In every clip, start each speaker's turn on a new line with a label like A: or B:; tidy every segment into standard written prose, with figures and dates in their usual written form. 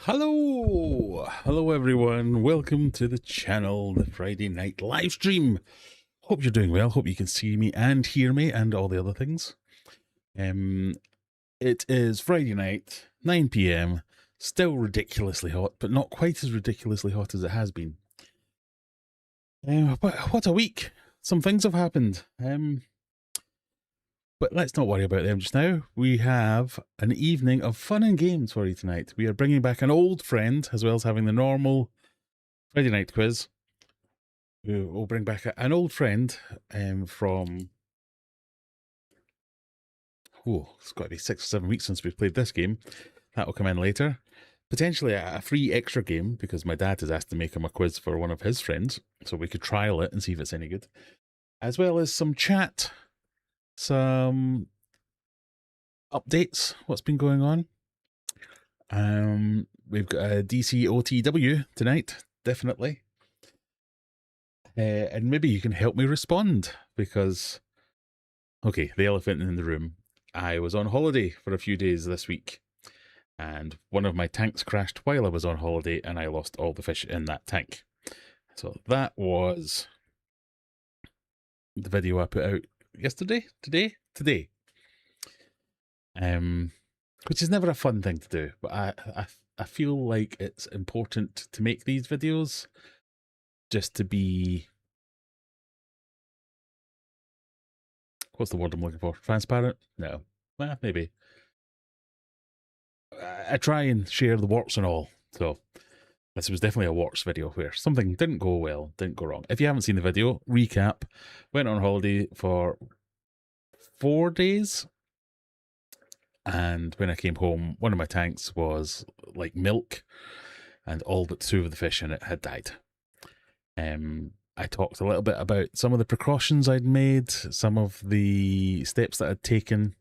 A: Hello everyone, welcome to the channel, the Friday night live stream. Hope you're doing well, hope you can see me and hear me and all the other things. It is Friday night, 9 p.m, still ridiculously hot, but not quite as ridiculously hot as it has been. What a week, some things have happened. But let's not worry about them just now. We have an evening of fun and games for you tonight. We are bringing back an old friend, as well as having the normal Friday night quiz. We'll bring back an old friend from... Oh, it's got to be 6 or 7 weeks since we've played this game. That will come in later. Potentially a free extra game, because my dad has asked to make him a quiz for one of his friends, so we could trial it and see if it's any good. As well as some chat, some updates, what's been going on. We've got a DCOTW tonight, definitely. And maybe you can help me respond, because, okay, the elephant in the room. I was on holiday for a few days this week, and one of my tanks crashed while I was on holiday, and I lost all the fish in that tank. So that was the video I put out yesterday, today, which is never a fun thing to do, but I feel like it's important to make these videos just to be, what's the word I'm looking for? Transparent? No. Well, maybe. I try and share the warts and all. So this was definitely a warts video where something didn't go well, didn't go wrong. If you haven't seen the video, recap. Went on holiday for 4 days. And when I came home, one of my tanks was like milk, and all but 2 of the fish in it had died. I talked a little bit about some of the precautions I'd made, some of the steps that I'd taken.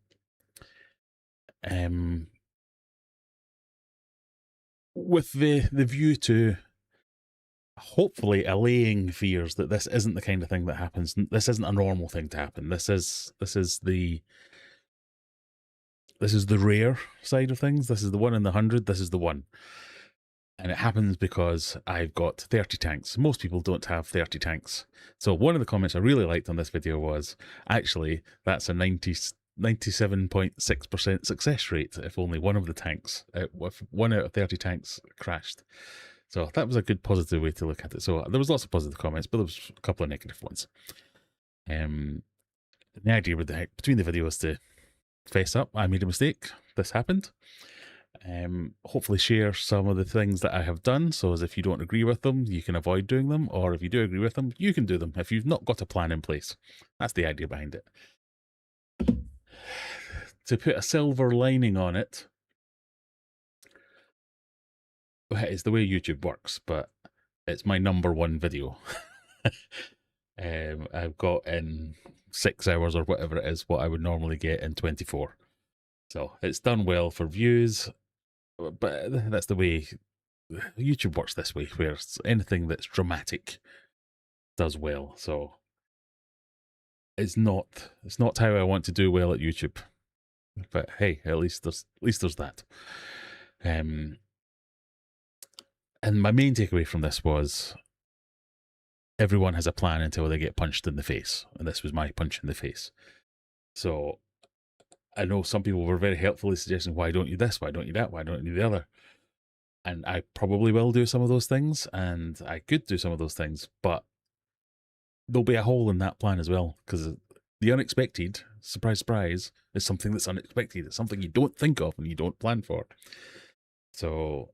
A: With the view to hopefully allaying fears that this isn't the kind of thing that happens. This isn't a normal thing to happen. This is the rare side of things. This is the 1 in the 100. This is the one. And it happens because I've got 30 tanks. Most people don't have 30 tanks. So one of the comments I really liked on this video was, actually, that's a 97.6% success rate if only one of the tanks, if 1 out of 30 tanks crashed. So that was a good positive way to look at it. So there was lots of positive comments, but there was a couple of negative ones. The idea with between the videos to face up, I made a mistake, this happened. Hopefully share some of the things that I have done, so as if you don't agree with them, you can avoid doing them, or if you do agree with them, you can do them if you've not got a plan in place. That's the idea behind it. To put a silver lining on it, it's the way YouTube works, but it's my #1 video. I've got in 6 hours or whatever it is what I would normally get in 24. So it's done well for views, but that's the way YouTube works this way, where anything that's dramatic does well. So it's not how I want to do well at YouTube. But hey, at least there's that. And my main takeaway from this was, everyone has a plan until they get punched in the face, and this was my punch in the face. So I know some people were very helpfully suggesting, why don't you this, why don't you that, why don't you the other? And I probably will do some of those things, and I could do some of those things, but there'll be a hole in that plan as well, because the unexpected, surprise, surprise, is something that's unexpected. It's something you don't think of and you don't plan for. So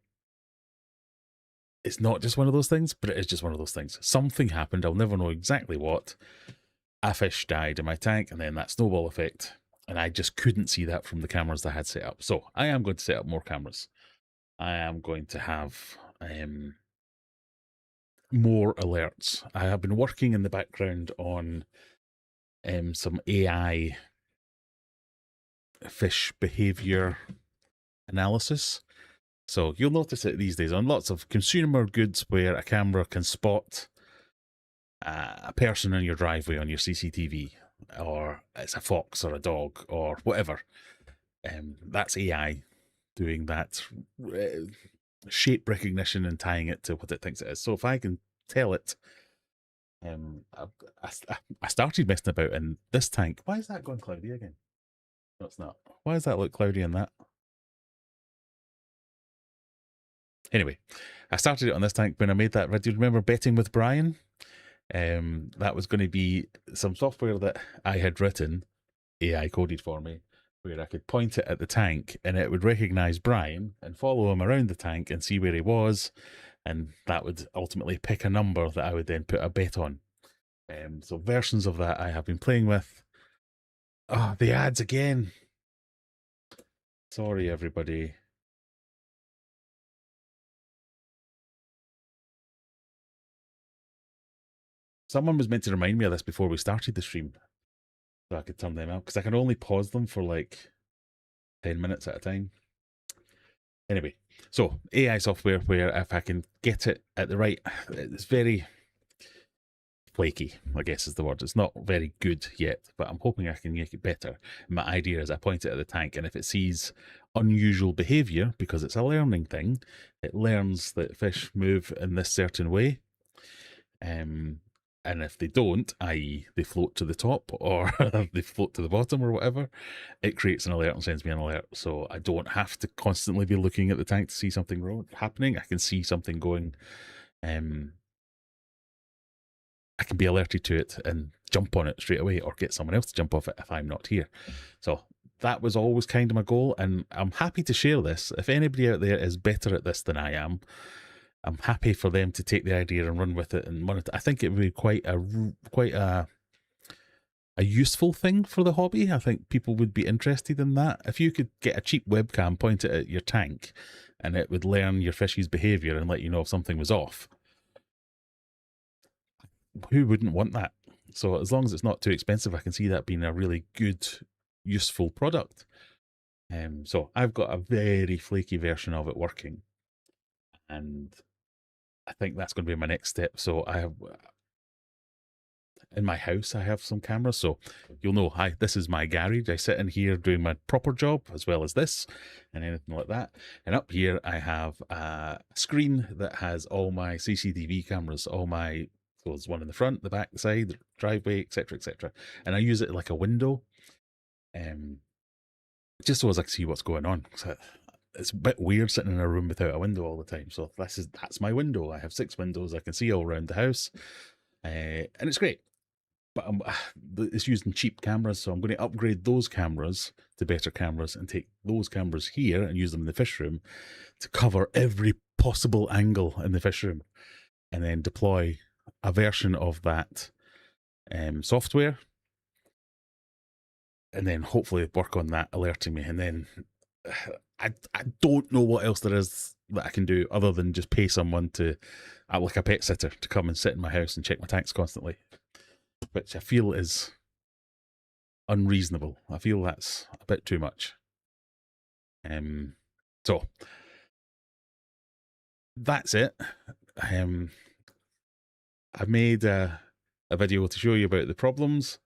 A: it's not just one of those things, but it is just one of those things. Something happened, I'll never know exactly what. A fish died in my tank, and then that snowball effect. And I just couldn't see that from the cameras that I had set up. So I am going to set up more cameras. I am going to have more alerts. I have been working in the background on some AI fish behavior analysis. So you'll notice it these days on lots of consumer goods where a camera can spot a person in your driveway on your CCTV, or it's a fox or a dog or whatever. That's AI doing that shape recognition and tying it to what it thinks it is. So if I can tell it, I started messing about in this tank. Why is that going cloudy again? No, it's not. Why does that look cloudy in that? Anyway, I started it on this tank when I made that video. Remember betting with Brian? That was going to be some software that I had written, AI coded for me, where I could point it at the tank and it would recognize Brian and follow him around the tank and see where he was. And that would ultimately pick a number that I would then put a bet on. So versions of that I have been playing with. Oh, the ads again. Sorry, everybody. Someone was meant to remind me of this before we started the stream, so I could turn them out, because I can only pause them for like 10 minutes at a time. Anyway, so AI software where if I can get it at the right, it's very flaky, I guess is the word. It's not very good yet, but I'm hoping I can make it better. My idea is I point it at the tank, and if it sees unusual behavior, because it's a learning thing, it learns that fish move in this certain way. And if they don't, i.e. they float to the top or they float to the bottom or whatever, it creates an alert and sends me an alert. So I don't have to constantly be looking at the tank to see something wrong happening. I can see something going. I can be alerted to it and jump on it straight away, or get someone else to jump off it if I'm not here. So that was always kind of my goal, and I'm happy to share this. If anybody out there is better at this than I am, I'm happy for them to take the idea and run with it and monitor. I think it would be quite a useful thing for the hobby. I think people would be interested in that. If you could get a cheap webcam, point it at your tank, and it would learn your fish's behavior and let you know if something was off, who wouldn't want that? So as long as it's not too expensive, I can see that being a really good, useful product. So I've got a very flaky version of it working, and I think that's going to be my next step. So I have, in my house, I have some cameras. So you'll know, hi, this is my garage. I sit in here doing my proper job as well as this and anything like that. And up here, I have a screen that has all my CCTV cameras, all my, so there's one in the front, the back, the side, the driveway, etc., etc. And I use it like a window, just so as I can see what's going on. So it's a bit weird sitting in a room without a window all the time. So that's my window. I have 6 windows I can see all around the house, and it's great. But it's using cheap cameras, so I'm going to upgrade those cameras to better cameras and take those cameras here and use them in the fish room to cover every possible angle in the fish room, and then deploy a version of that software, and then hopefully work on that alerting me. And then I don't know what else there is that I can do other than just pay someone to, like a pet sitter, to come and sit in my house and check my tanks constantly, which I feel is unreasonable. I feel that's a bit too much. So that's it. I made a video to show you about the problems.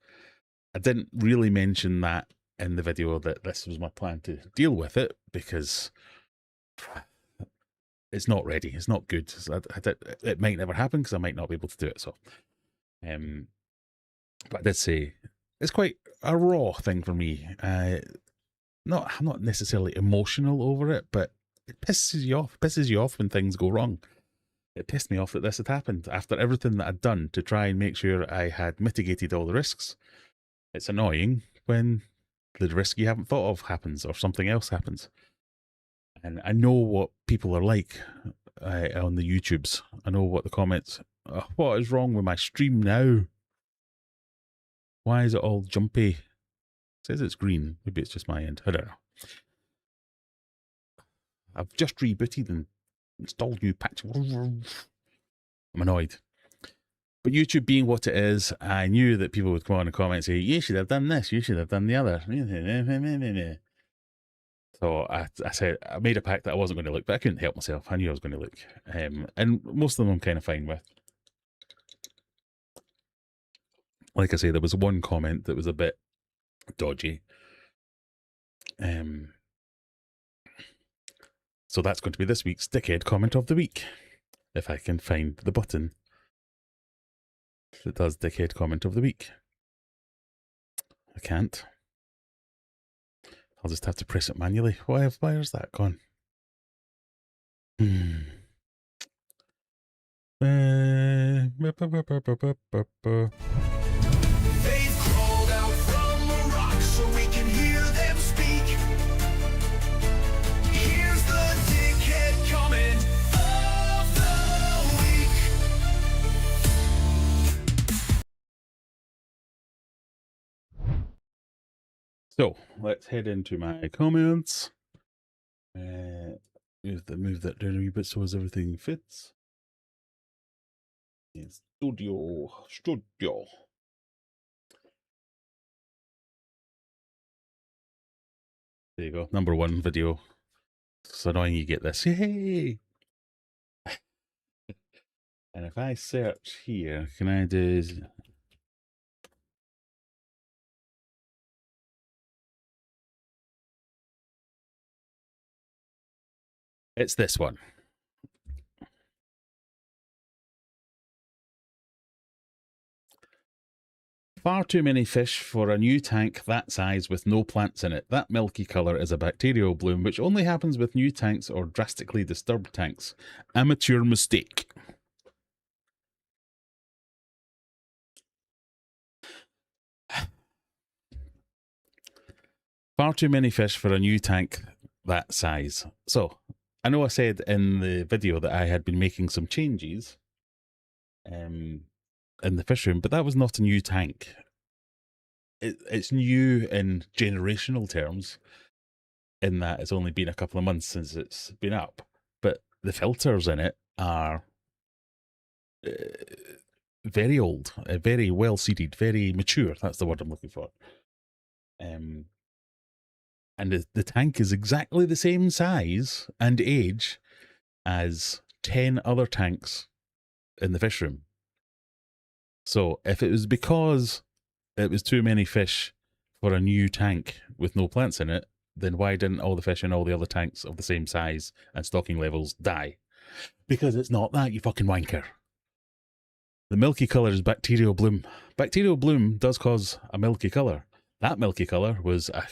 A: I didn't really mention that in the video that this was my plan to deal with it, because it's not ready. It's not good. It might never happen because I might not be able to do it. So, but I did say it's quite a raw thing for me. I'm not necessarily emotional over it, but it pisses you off. It pisses you off when things go wrong. It pissed me off that this had happened after everything that I'd done to try and make sure I had mitigated all the risks. It's annoying when the risk you haven't thought of happens or something else happens. And I know what people are like on the YouTubes. I know what the comments, what is wrong with my stream now? Why is it all jumpy? It says it's green. Maybe it's just my end. I don't know. I've just rebooted and installed new patch. I'm annoyed. But YouTube being what it is, I knew that people would come on and comment and say, you should have done this, you should have done the other. So I said, I made a pact that I wasn't going to look, but I couldn't help myself. I knew I was going to look. And most of them I'm kind of fine with. Like I say, there was one comment that was a bit dodgy. So that's going to be this week's Dickhead Comment of the Week. If I can find the button that does Dickhead Comment of the Week. I can't. I'll just have to press it manually. Why is that gone? They've crawled out from a rock so we can hear them speak. Here's the Dickhead Comment of the Week. So let's head into my comments. Move that down a wee bit so as everything fits. Studio. There you go. Number 1 video. It's annoying you get this. Yay! And if I search here, can I do... It's this one. Far too many fish for a new tank that size with no plants in it. That milky colour is a bacterial bloom, which only happens with new tanks or drastically disturbed tanks. Amateur mistake. Far too many fish for a new tank that size. So, I know I said in the video that I had been making some changes in the fish room, but that was not a new tank. It's new in generational terms, in that it's only been a couple of months since it's been up. But the filters in it are very old, very well seeded, very mature. That's the word I'm looking for. And the tank is exactly the same size and age as 10 other tanks in the fish room. So if it was because it was too many fish for a new tank with no plants in it, then why didn't all the fish in all the other tanks of the same size and stocking levels die? Because it's not that, you fucking wanker. The milky colour is bacterial bloom. Bacterial bloom does cause a milky colour. That milky colour was a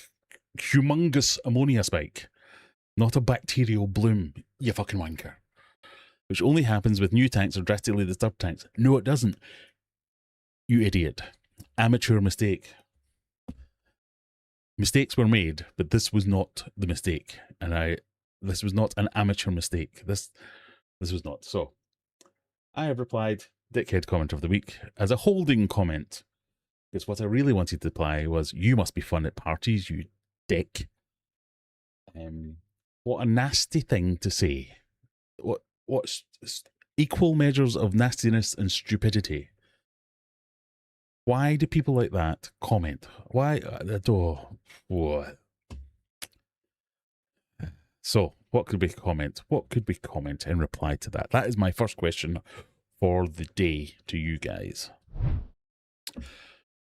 A: humongous ammonia spike, not a bacterial bloom, you fucking wanker. Which only happens with new tanks or drastically disturbed tanks. No, it doesn't. You idiot. Amateur mistake. Mistakes were made, but this was not the mistake. And this was not an amateur mistake. This was not. So, I have replied, Dickhead Comment of the Week, as a holding comment. Because what I really wanted to reply was, you must be fun at parties, you dick. What a nasty thing to say. What's equal measures of nastiness and stupidity. Why do people like that comment? Why? What? So, what could we comment? What could we comment in reply to that? That is my first question for the day to you guys.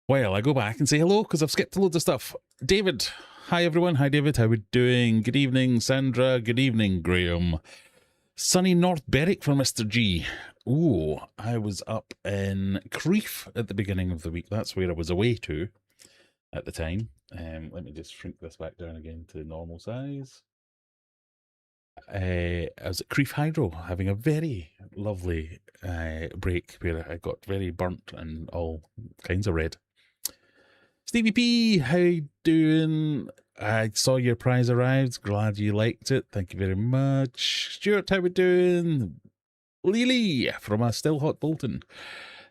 A: Well, I go back and say hello because I've skipped loads of stuff. David. Hi, everyone. Hi, David. How are we doing? Good evening, Sandra. Good evening, Graham. Sunny North Berwick for Mr. G. Ooh, I was up in Crieff at the beginning of the week. That's where I was away to at the time. Let me just shrink this back down again to normal size. I was at Crieff Hydro having a very lovely break where I got very burnt and all kinds of red. Stevie P, how you doing? I saw your prize arrived. Glad you liked it. Thank you very much. Stuart, how we doing? Lily from a still hot Bolton.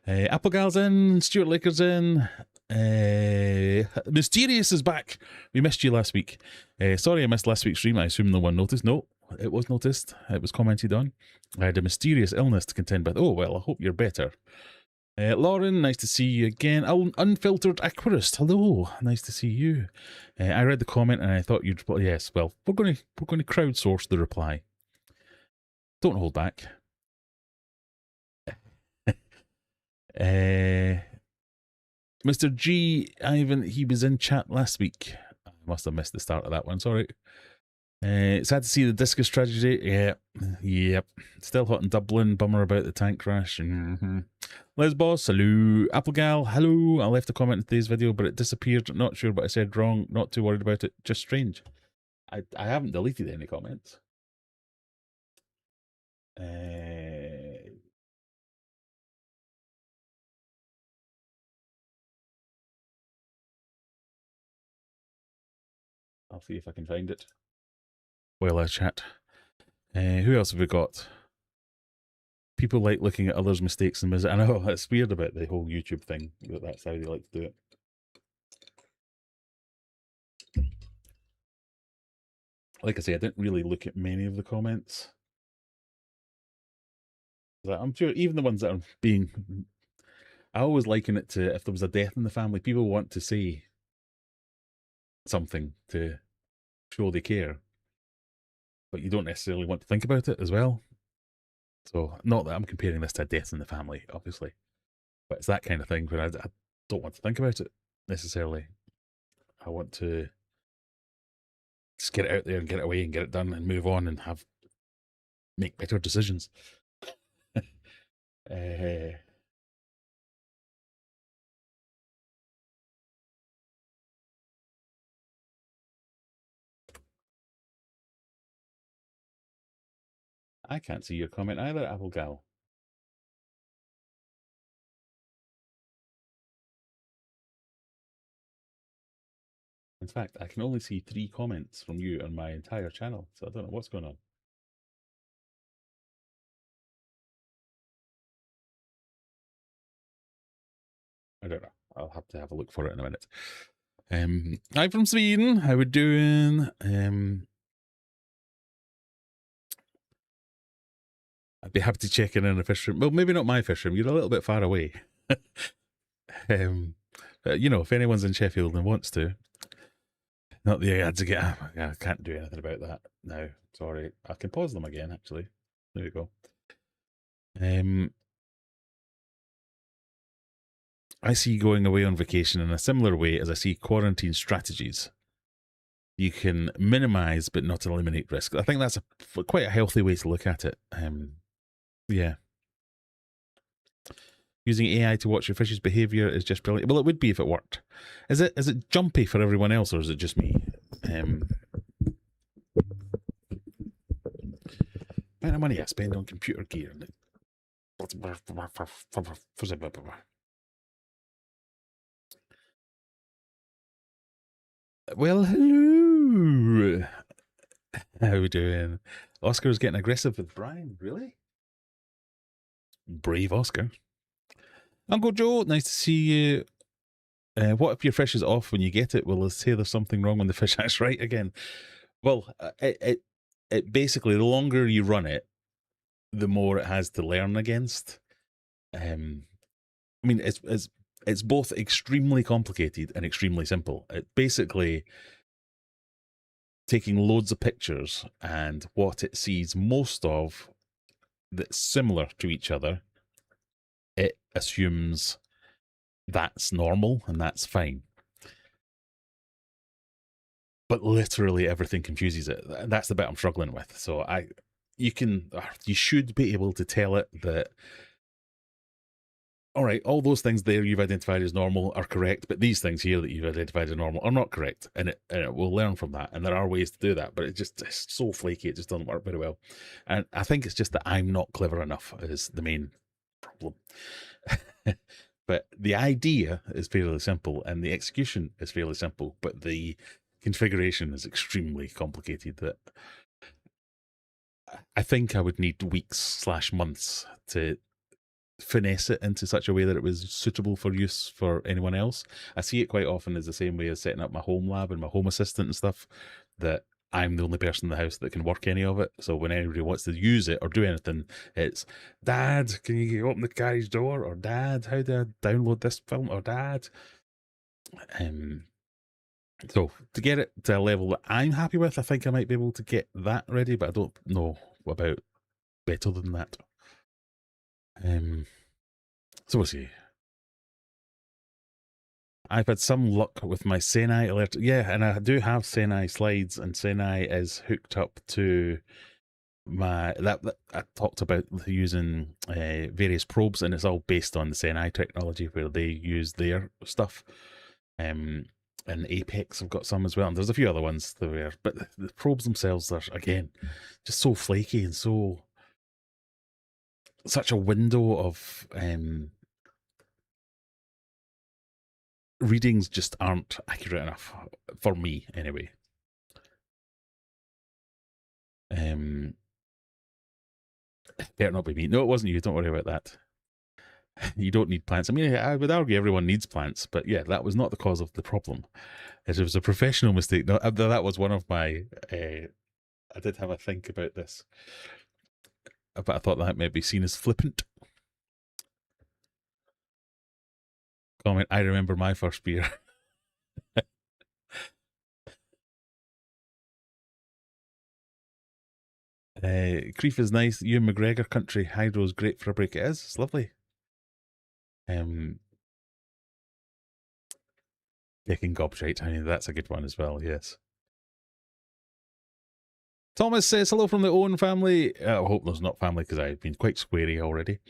A: Applegal's in. Stuart Laker's in. Mysterious is back. We missed you last week. Sorry I missed last week's stream. I assume no one noticed. No, it was noticed. It was commented on. I had a mysterious illness to contend with. Oh, well, I hope you're better. Lauren, nice to see you again. Unfiltered Aquarist, hello, nice to see you. I read the comment and I thought you'd reply. Yes, well, we're going to crowdsource the reply. Don't hold back. Mr. G, Ivan, he was in chat last week. I must have missed the start of that one. Sorry. Sad to see the discus tragedy. Yeah, yep. Still hot in Dublin. Bummer about the tank crash. Lesbos, hello. Applegal, hello. I left a comment in today's video, but it disappeared. Not sure what I said wrong. Not too worried about it. Just strange. I haven't deleted any comments. I'll see if I can find it. Well, I chat. Who else have we got? People like looking at others' mistakes and I know it's weird about the whole YouTube thing, but that's how they like to do it. Like I say, I didn't really look at many of the comments. I'm sure even the ones that are being... I always liken it to if there was a death in the family, people want to say something to show they care, but you don't necessarily want to think about it as well. So, not that I'm comparing this to a death in the family, obviously, but it's that kind of thing where I don't want to think about it necessarily. I want to just get it out there and get it away and get it done and move on and make better decisions. I can't see your comment either, Applegal. In fact, I can only see 3 comments from you on my entire channel, so I don't know what's going on. I don't know. I'll have to have a look for it in a minute. I'm from Sweden. How we doing? I'd be happy to check in a fish room. Well, maybe not my fish room. You're a little bit far away. But, you know, if anyone's in Sheffield and wants to, not the ads again. I can't do anything about that now. Sorry. I can pause them again, actually. There you go. I see going away on vacation in a similar way as I see quarantine strategies. You can minimize but not eliminate risk. I think that's quite a healthy way to look at it. Yeah. Using AI to watch your fish's behavior is just brilliant. Well, it would be if it worked. Is it jumpy for everyone else, or is it just me? Amount of money I spend on computer gear. Well, hello. How we doing? Oscar's getting aggressive with Brian. Really? Brave Oscar. Uncle Joe, nice to see you. What if your fish is off when you get it? Will it say there's something wrong when the fish acts right again? Well, it basically, the longer you run it, the more it has to learn against. I mean, it's both extremely complicated and extremely simple. It basically taking loads of pictures and what it sees most of that's similar to each other, it assumes that's normal and that's fine. But literally everything confuses it. That's the bit I'm struggling with. So you should be able to tell it that, all right, all those things there you've identified as normal are correct, but these things here that you've identified as normal are not correct, and it will learn from that. And there are ways to do that, but it's so flaky, it just doesn't work very well. And I think it's just that I'm not clever enough is the main problem. But the idea is fairly simple, and the execution is fairly simple, but the configuration is extremely complicated. That I think I would need weeks/months to finesse it into such a way that it was suitable for use for anyone else. I see it quite often as the same way as setting up my home lab and my home assistant and stuff, that I'm the only person in the house that can work any of it. So when anybody wants to use it or do anything, it's, Dad, can you open the garage door? Or Dad, how do I download this film? Or Dad. So to get it to a level that I'm happy with, I think I might be able to get that ready, but I don't know about better than that. So we'll see. I've had some luck with my Senai alert. Yeah, and I do have Senai slides, and Senai is hooked up to my that I talked about using various probes, and it's all based on the Senai technology where they use their stuff. And Apex have got some as well, and there's a few other ones there. But the probes themselves are again just so flaky and such a window of readings just aren't accurate enough for me anyway. Better not be me. No, it wasn't you. Don't worry about that. You don't need plants. I mean, I would argue everyone needs plants, but yeah, that was not the cause of the problem. It was a professional mistake. No, that was one of my. I did have a think about this, but I thought that might be seen as flippant. Comment: I remember my first beer. Creef is nice. Ewan McGregor country. Hydro's great for a break. It is. It's lovely. Taking gobshite. I mean, that's a good one as well. Yes. Thomas says hello from the Owen family. I hope there's not family because I've been quite squarey already.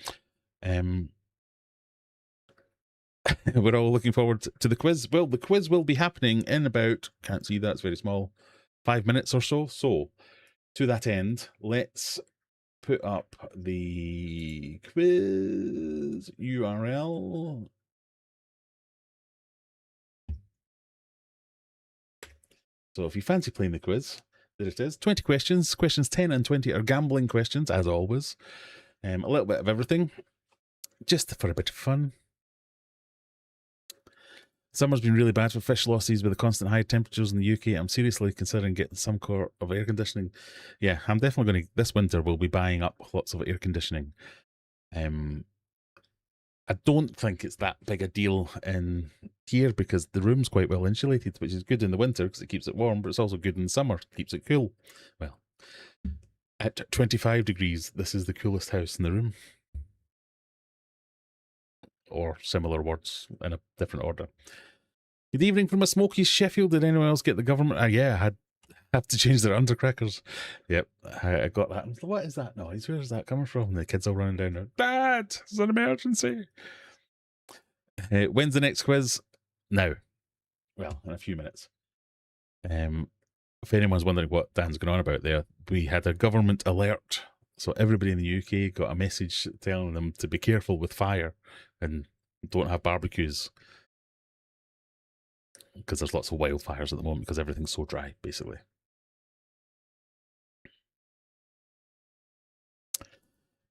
A: We're all looking forward to the quiz. Well, the quiz will be happening in about, can't see that's very small, 5 minutes or so. So, to that end, let's put up the quiz URL. So if you fancy playing the quiz, there it is. 20 questions. Questions 10 and 20 are gambling questions, as always. A little bit of everything, just for a bit of fun. Summer's been really bad for fish losses with the constant high temperatures in the UK. I'm seriously considering getting some sort of air conditioning. Yeah, I'm definitely going to, this winter, we'll be buying up lots of air conditioning. I don't think it's that big a deal in here because the room's quite well insulated, which is good in the winter because it keeps it warm, but it's also good in the summer, keeps it cool. Well, at 25 degrees, this is the coolest house in the room. Or similar words in a different order. Good evening from a smoky Sheffield. Did anyone else get the government? Yeah, I have to change their undercrackers. Yep, I got that. What is that noise? Where is that coming from? The kids all running down there. Dad, it's an emergency. When's the next quiz? Now. Well, in a few minutes. If anyone's wondering what Dan's going on about there, we had a government alert. So everybody in the UK got a message telling them to be careful with fire and don't have barbecues. Because there's lots of wildfires at the moment because everything's so dry, basically.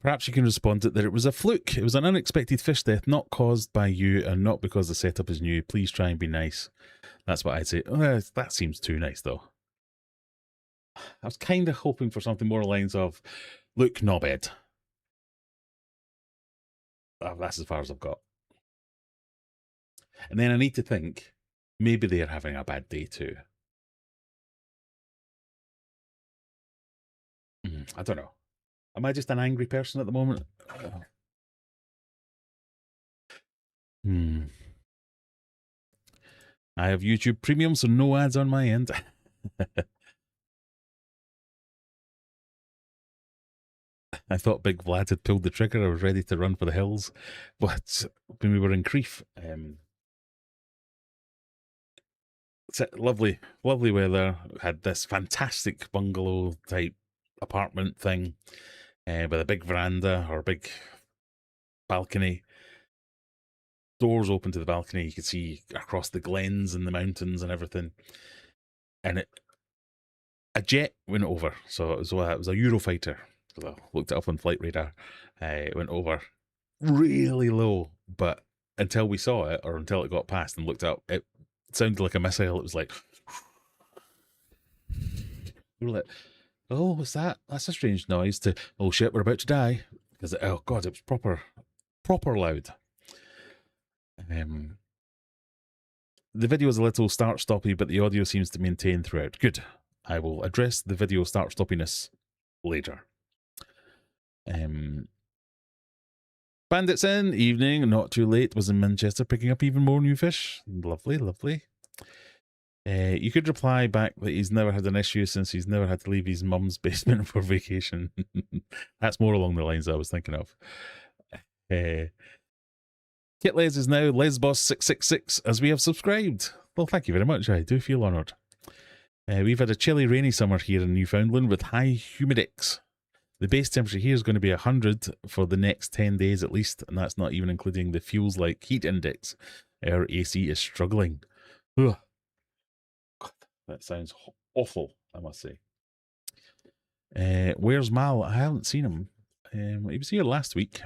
A: Perhaps you can respond that it was a fluke. It was an unexpected fish death, not caused by you and not because the setup is new. Please try and be nice. That's what I'd say. Oh, that seems too nice, though. I was kind of hoping for something more lines of, look, knobhead. That's as far as I've got. And then I need to think, maybe they're having a bad day too. I don't know. Am I just an angry person at the moment? I have YouTube Premium, so no ads on my end. I thought Big Vlad had pulled the trigger. I was ready to run for the hills. But when we were in Creef, lovely, lovely weather. Had this fantastic bungalow type apartment thing with a big veranda or a big balcony. Doors open to the balcony. You could see across the glens and the mountains and everything. And a jet went over. So it was a Eurofighter. I looked it up on flight radar. It went over really low, but until we saw it or until it got past and looked up, it sounded like a missile. It was like, we were like, oh, what's that? That's a strange noise. To, oh shit, we're about to die. Because, oh god, it was proper loud. The video is a little start-stoppy, but the audio seems to maintain throughout. Good. I will address the video start-stoppiness later. Bandits in, evening, not too late, was in Manchester picking up even more new fish. Lovely, lovely. You could reply back that he's never had an issue since he's never had to leave his mum's basement for vacation. That's more along the lines I was thinking of. Kit Les is now Lesbos666 as we have subscribed. Well, thank you very much. I do feel honoured. We've had a chilly, rainy summer here in Newfoundland with high humidex. The base temperature here is going to be 100 for the next 10 days at least, and that's not even including the feels like heat index. Our AC is struggling. Ugh. God, that sounds awful, I must say. Where's Mal? I haven't seen him. He was here last week.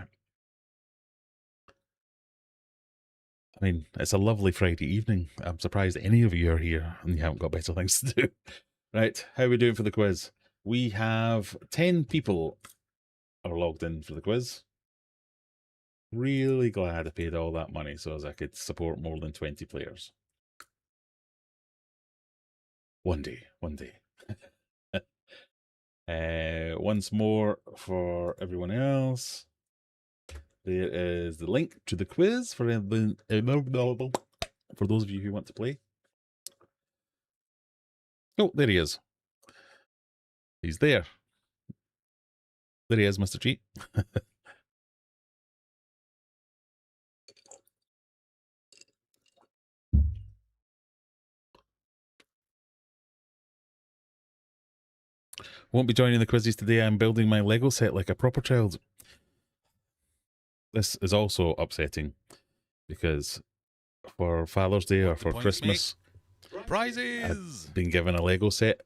A: I mean, it's a lovely Friday evening. I'm surprised any of you are here and you haven't got better things to do. Right, how are we doing for the quiz? We have 10 people are logged in for the quiz. Really glad I paid all that money so as I could support more than 20 players. One day, one day. Once more for everyone else. There is the link to the quiz for those of you who want to play. Oh, there he is. He's there. There he is, Mr. Cheat. Won't be joining the quizzes today. I'm building my Lego set like a proper child. This is also upsetting because for Father's Day or for Christmas, prizes! I've been given a Lego set.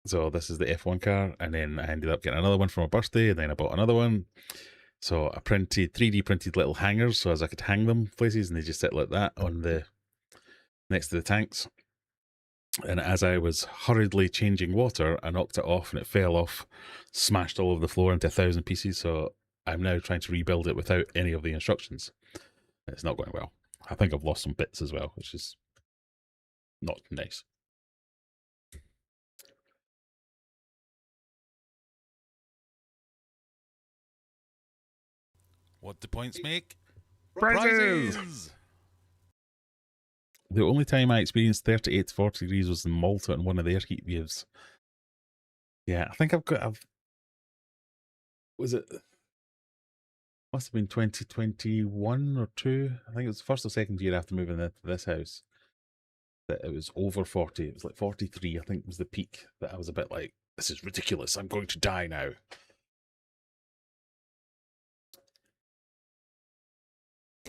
A: So this is the F1 car, and then I ended up getting another one for my birthday, and then I bought another one. So I 3D printed little hangers so as I could hang them places, and they just sit like that on the next to the tanks. And as I was hurriedly changing water, I knocked it off, and it fell off, smashed all over the floor into 1,000 pieces. So I'm now trying to rebuild it without any of the instructions. It's not going well. I think I've lost some bits as well, which is not nice. What do points make? Prizes! The only time I experienced 38 to 40 degrees was in Malta on one of their heat waves. Yeah, I think was it? Must have been 2021 or 2. I think it was the first or second year after moving into this house that it was over 40. It was like 43, I think was the peak, that I was a bit like, this is ridiculous. I'm going to die now.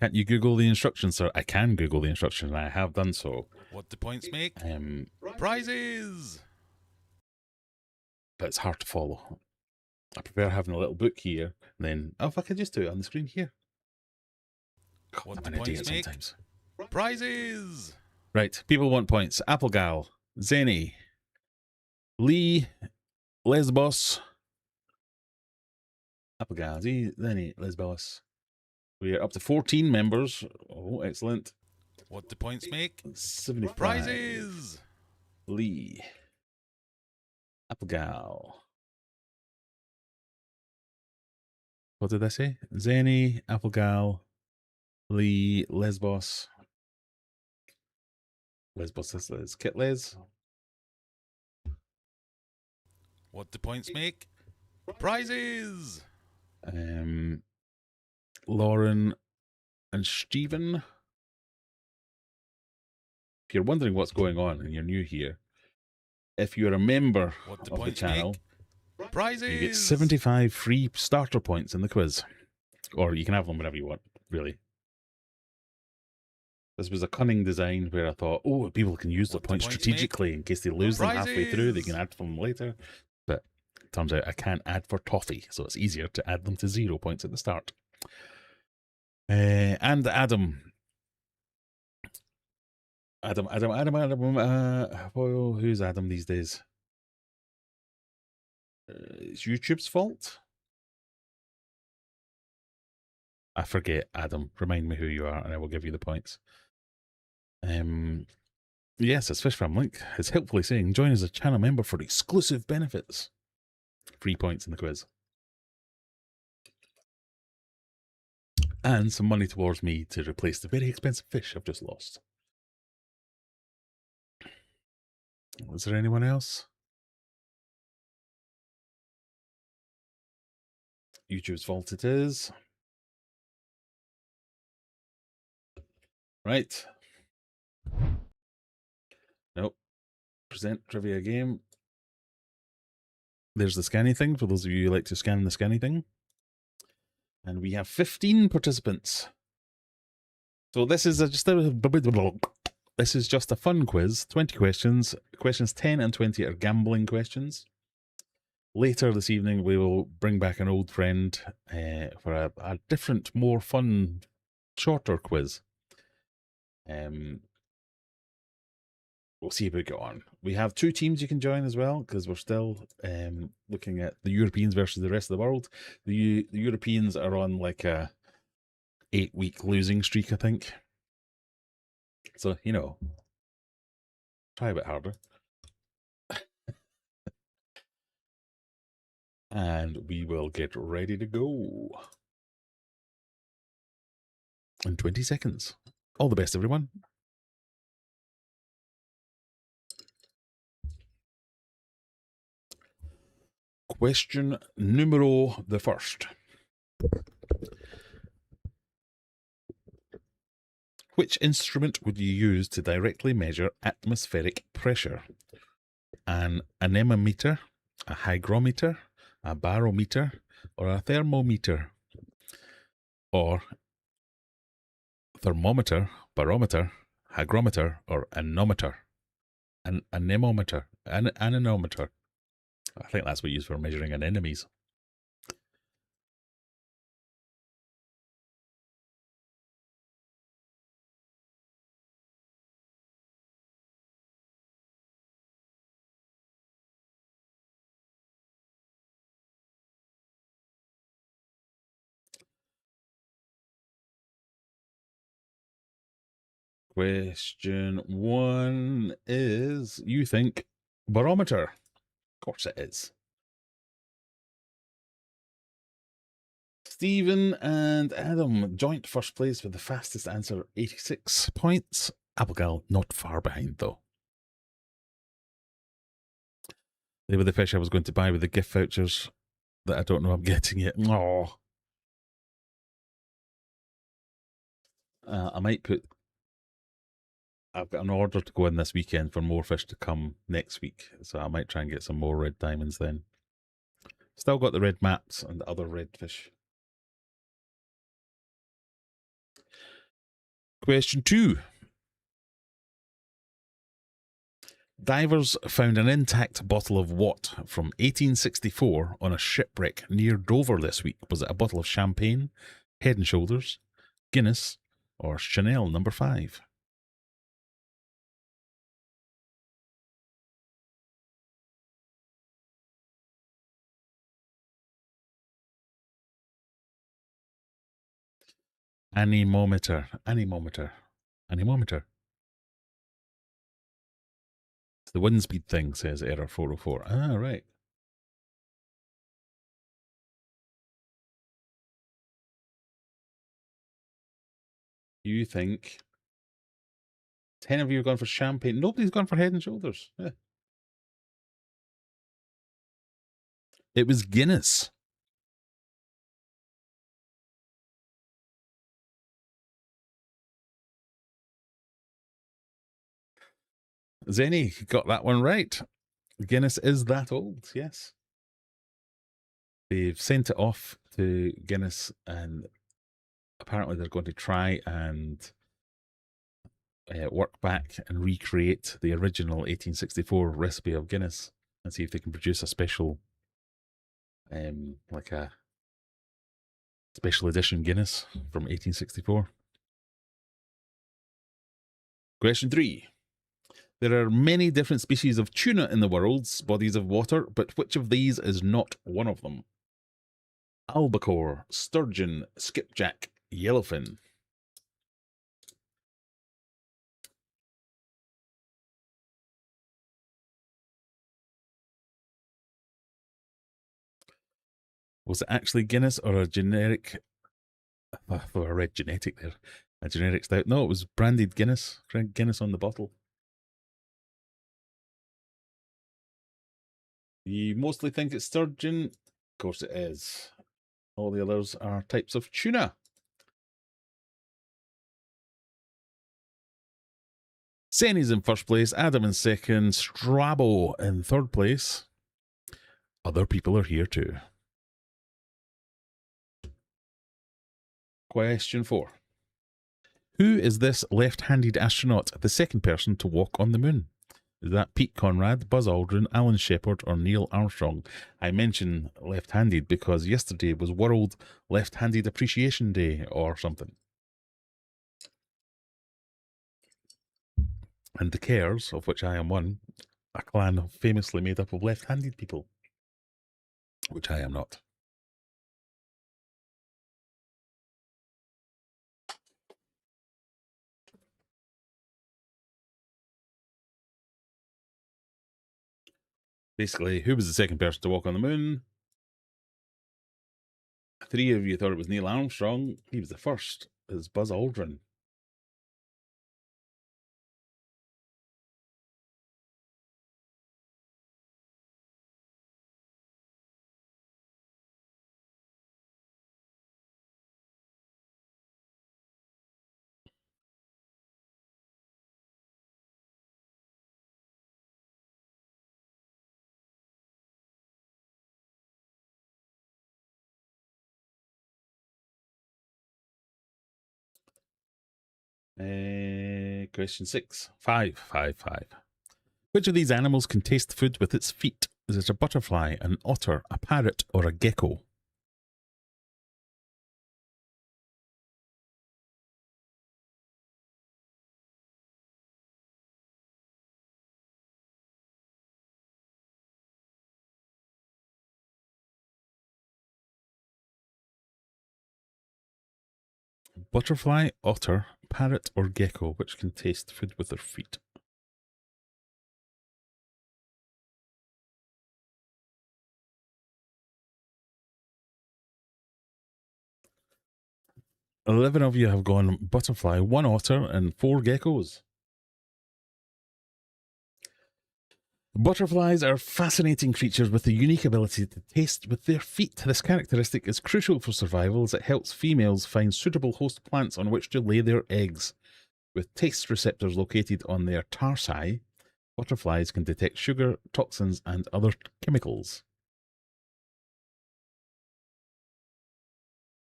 A: Can't you Google the instructions, sir? I can Google the instructions, and I have done so. What do points make? Prizes! But it's hard to follow. I prefer having a little book here, and then, oh, if I could just do it on the screen here. God, what I'm an idiot sometimes. Prizes! Right, people want points. Applegal, Zenny, Lee, Lesbos. Applegal, Zenny, Lesbos. We are up to 14 members. Oh, excellent. What do points make? 75. Prizes! Lee. Applegal. What did I say? Zenny, Applegal, Lee, Lesbos. Lesbos is Kit Les. What do points make? Prizes! Lauren and Stephen. If you're wondering what's going on and you're new here, if you're a member of the channel, prizes! You get 75 free starter points in the quiz. Or you can have them whenever you want, really. This was a cunning design where I thought, oh, people can use their points strategically in case they lose them halfway through. They can add them later. But it turns out I can't add for toffee, so it's easier to add them to 0 points at the start. And Adam. Well, who's Adam these days? It's YouTube's fault? I forget, Adam. Remind me who you are, and I will give you the points. Yes, it's Fish Fam Link. It's helpfully saying, join as a channel member for exclusive benefits. Free points in the quiz. and some money towards me to replace the very expensive fish I've just lost. Was there anyone else? YouTube's fault it is. Right. Nope. Present trivia game. There's the scanny thing for those of you who like to scan the scanny thing. And we have 15 participants. So this is just a fun quiz. 20 questions. Questions 10 and 20 are gambling questions. Later this evening, we will bring back an old friend for a different, more fun, shorter quiz. We'll see how we get on. We have 2 teams you can join as well, because we're still looking at the Europeans versus the rest of the world. The Europeans are on like a 8-week losing streak, I think. So, you know, try a bit harder. And we will get ready to go in 20 seconds. All the best, everyone. Question numero the first. Which instrument would you use to directly measure atmospheric pressure? An anemometer, a hygrometer, a barometer, or a thermometer? Or thermometer, barometer, hygrometer, or anemometer? An anemometer. An anemometer. I think that's what you use for measuring anemones. Question 1 is, you think, barometer. Of course it is. Stephen and Adam, joint first place with the fastest answer, 86 points. Abigail, not far behind, though. They were the fish I was going to buy with the gift vouchers that I don't know I'm getting yet. Oh. I might put... I've got an order to go in this weekend for more fish to come next week, so I might try and get some more red diamonds then. Still got the red maps and the other red fish. Question 2. Divers found an intact bottle of what from 1864 on a shipwreck near Dover this week? Was it a bottle of champagne, Head and Shoulders, Guinness, or Chanel No. 5? Anemometer. It's the wind speed thing, says Error 404. Ah, right. You think 10 of you have gone for champagne. Nobody's gone for Head and Shoulders. Yeah. It was Guinness. Zenny got that one right. Guinness is that old, yes. They've sent it off to Guinness, and apparently they're going to try and work back and recreate the original 1864 recipe of Guinness and see if they can produce a special, like a special edition Guinness from 1864. Question 3. There are many different species of tuna in the world's bodies of water, but which of these is not one of them? Albacore, sturgeon, skipjack, yellowfin. Was it actually Guinness or a generic I thought I read genetic there. A generic stout. No, it was branded Guinness. Guinness on the bottle. You mostly think it's sturgeon. Of course it is. All the others are types of tuna. Senny's in first place, Adam in second, Strabo in third place. Other people are here too. Question 4. Who is this left-handed astronaut, the second person to walk on the moon? Is that Pete Conrad, Buzz Aldrin, Alan Shepard, or Neil Armstrong? I mention left-handed because yesterday was World Left-Handed Appreciation Day or something. And the Cares, of which I am one, a clan famously made up of left-handed people, which I am not. Basically, who was the second person to walk on the moon? 3 of you thought it was Neil Armstrong. He was the first. It was Buzz Aldrin. Question 6. 5. Which of these animals can taste food with its feet? Is it a butterfly, an otter, a parrot, or a gecko? Butterfly, otter, parrot, or gecko, which can taste food with their feet? Eleven of you have gone butterfly, 1 otter, and 4 geckos. Butterflies are fascinating creatures with the unique ability to taste with their feet. This characteristic is crucial for survival as it helps females find suitable host plants on which to lay their eggs. With taste receptors located on their tarsi, butterflies can detect sugar, toxins, and other chemicals.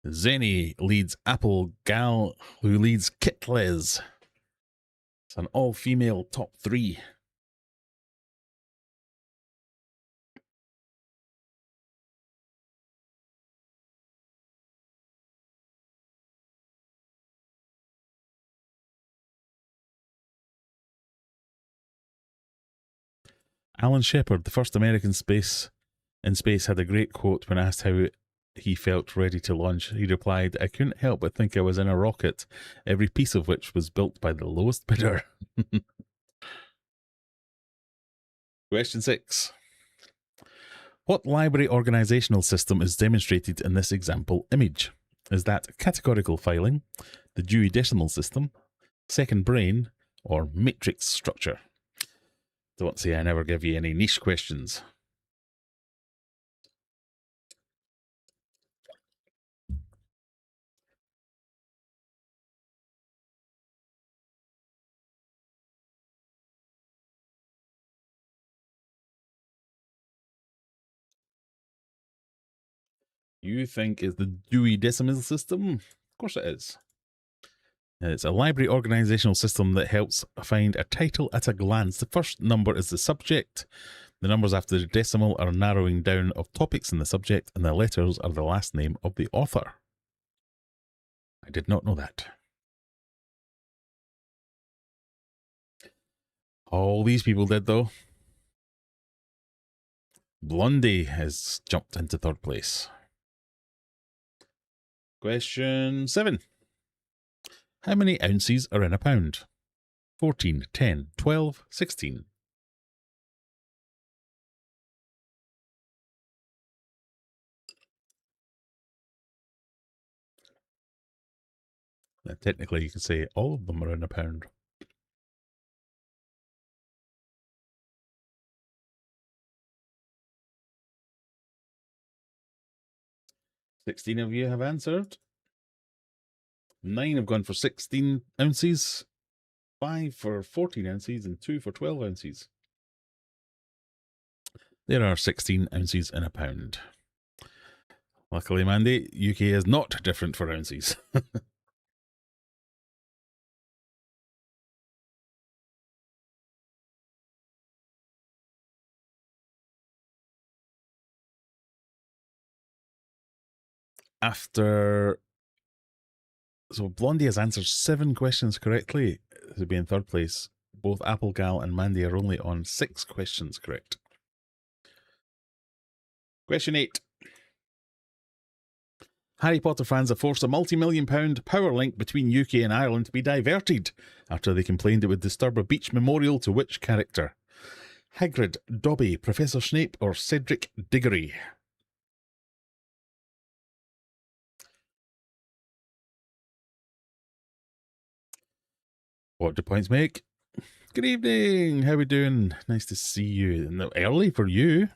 A: Zenny leads Apple Gal, who leads Kitles. It's an all-female top 3. Alan Shepard, the first American in space, had a great quote when asked how he felt ready to launch. He replied, "I couldn't help but think I was in a rocket, every piece of which was built by the lowest bidder." Question 6. What library organizational system is demonstrated in this example image? Is that categorical filing, the Dewey Decimal System, second brain, or matrix structure? Don't say I never give you any niche questions. You think it's the Dewey Decimal System? Of course it is. It's a library organizational system that helps find a title at a glance. The first number is the subject. The numbers after the decimal are narrowing down of topics in the subject, and the letters are the last name of the author. I did not know that. All these people did, though. Blondie has jumped into third place. Question 7. How many ounces are in a pound? 14, 10, 12, 16. And technically, you can say all of them are in a pound. "16 of you have answered. 9 have gone for 16 ounces, 5 for 14 ounces, and 2 for 12 ounces. There are 16 ounces in a pound. Luckily, Mandy, UK is not different for ounces. So Blondie has answered 7 questions correctly to be in third place. Both Applegal and Mandy are only on 6 questions correct. Question 8. Harry Potter fans have forced a multi-million-pound power link between UK and Ireland to be diverted after they complained it would disturb a beach memorial to which character? Hagrid, Dobby, Professor Snape, or Cedric Diggory? What do points make? Good evening. How we doing? Nice to see you. Early for you.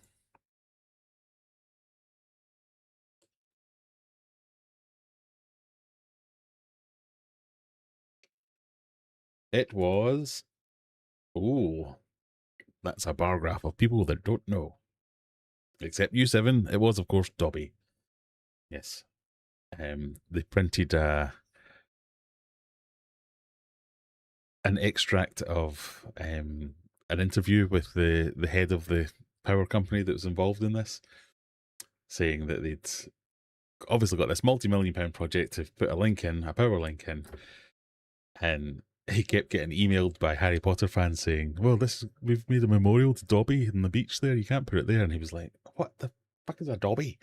A: It was... Oh, that's a bar graph of people that don't know. Except you, Seven. It was, of course, Dobby. Yes. They printed an extract of an interview with the head of the power company that was involved in this, saying that they'd obviously got this multi-million-pound project to put a power link in, and he kept getting emailed by Harry Potter fans saying, well, we've made a memorial to Dobby in the beach there, you can't put it there. And he was like, what the fuck is a Dobby?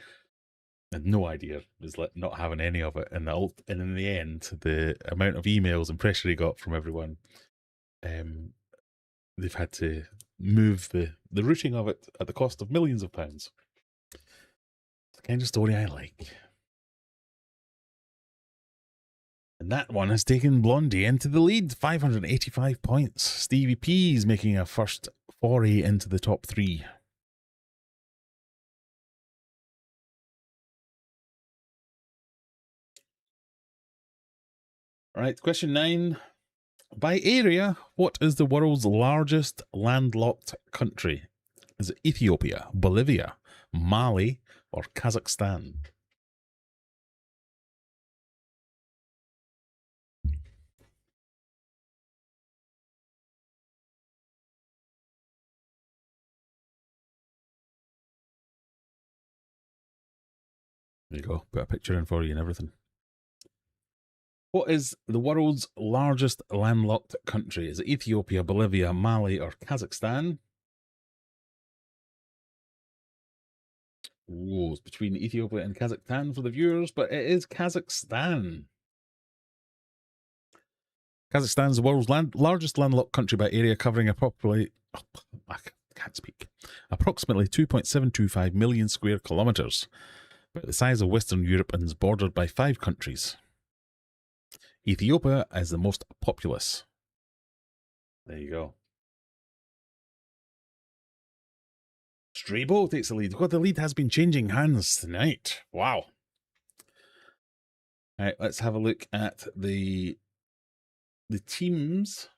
A: And no idea, was like not having any of it. And in the end, the amount of emails and pressure he got from everyone, they've had to move the routing of it at the cost of millions of pounds. It's the kind of story I like. And that one has taken Blondie into the lead, 585 points. Stevie P is making a first foray into the top 3. All right, question 9. By area, what is the world's largest landlocked country? Is it Ethiopia, Bolivia, Mali, or Kazakhstan? There you go. Put a picture in for you and everything. What is the world's largest landlocked country? Is it Ethiopia, Bolivia, Mali, or Kazakhstan? Ooh, it's between Ethiopia and Kazakhstan for the viewers, but it is Kazakhstan. Kazakhstan is the world's largest landlocked country by area, covering approximately 2.725 million square kilometres, about the size of Western Europe, and is bordered by 5 countries. Ethiopia is the most populous. There you go. Strabo takes the lead. God, the lead has been changing hands tonight. Wow. All right, let's have a look at the teams.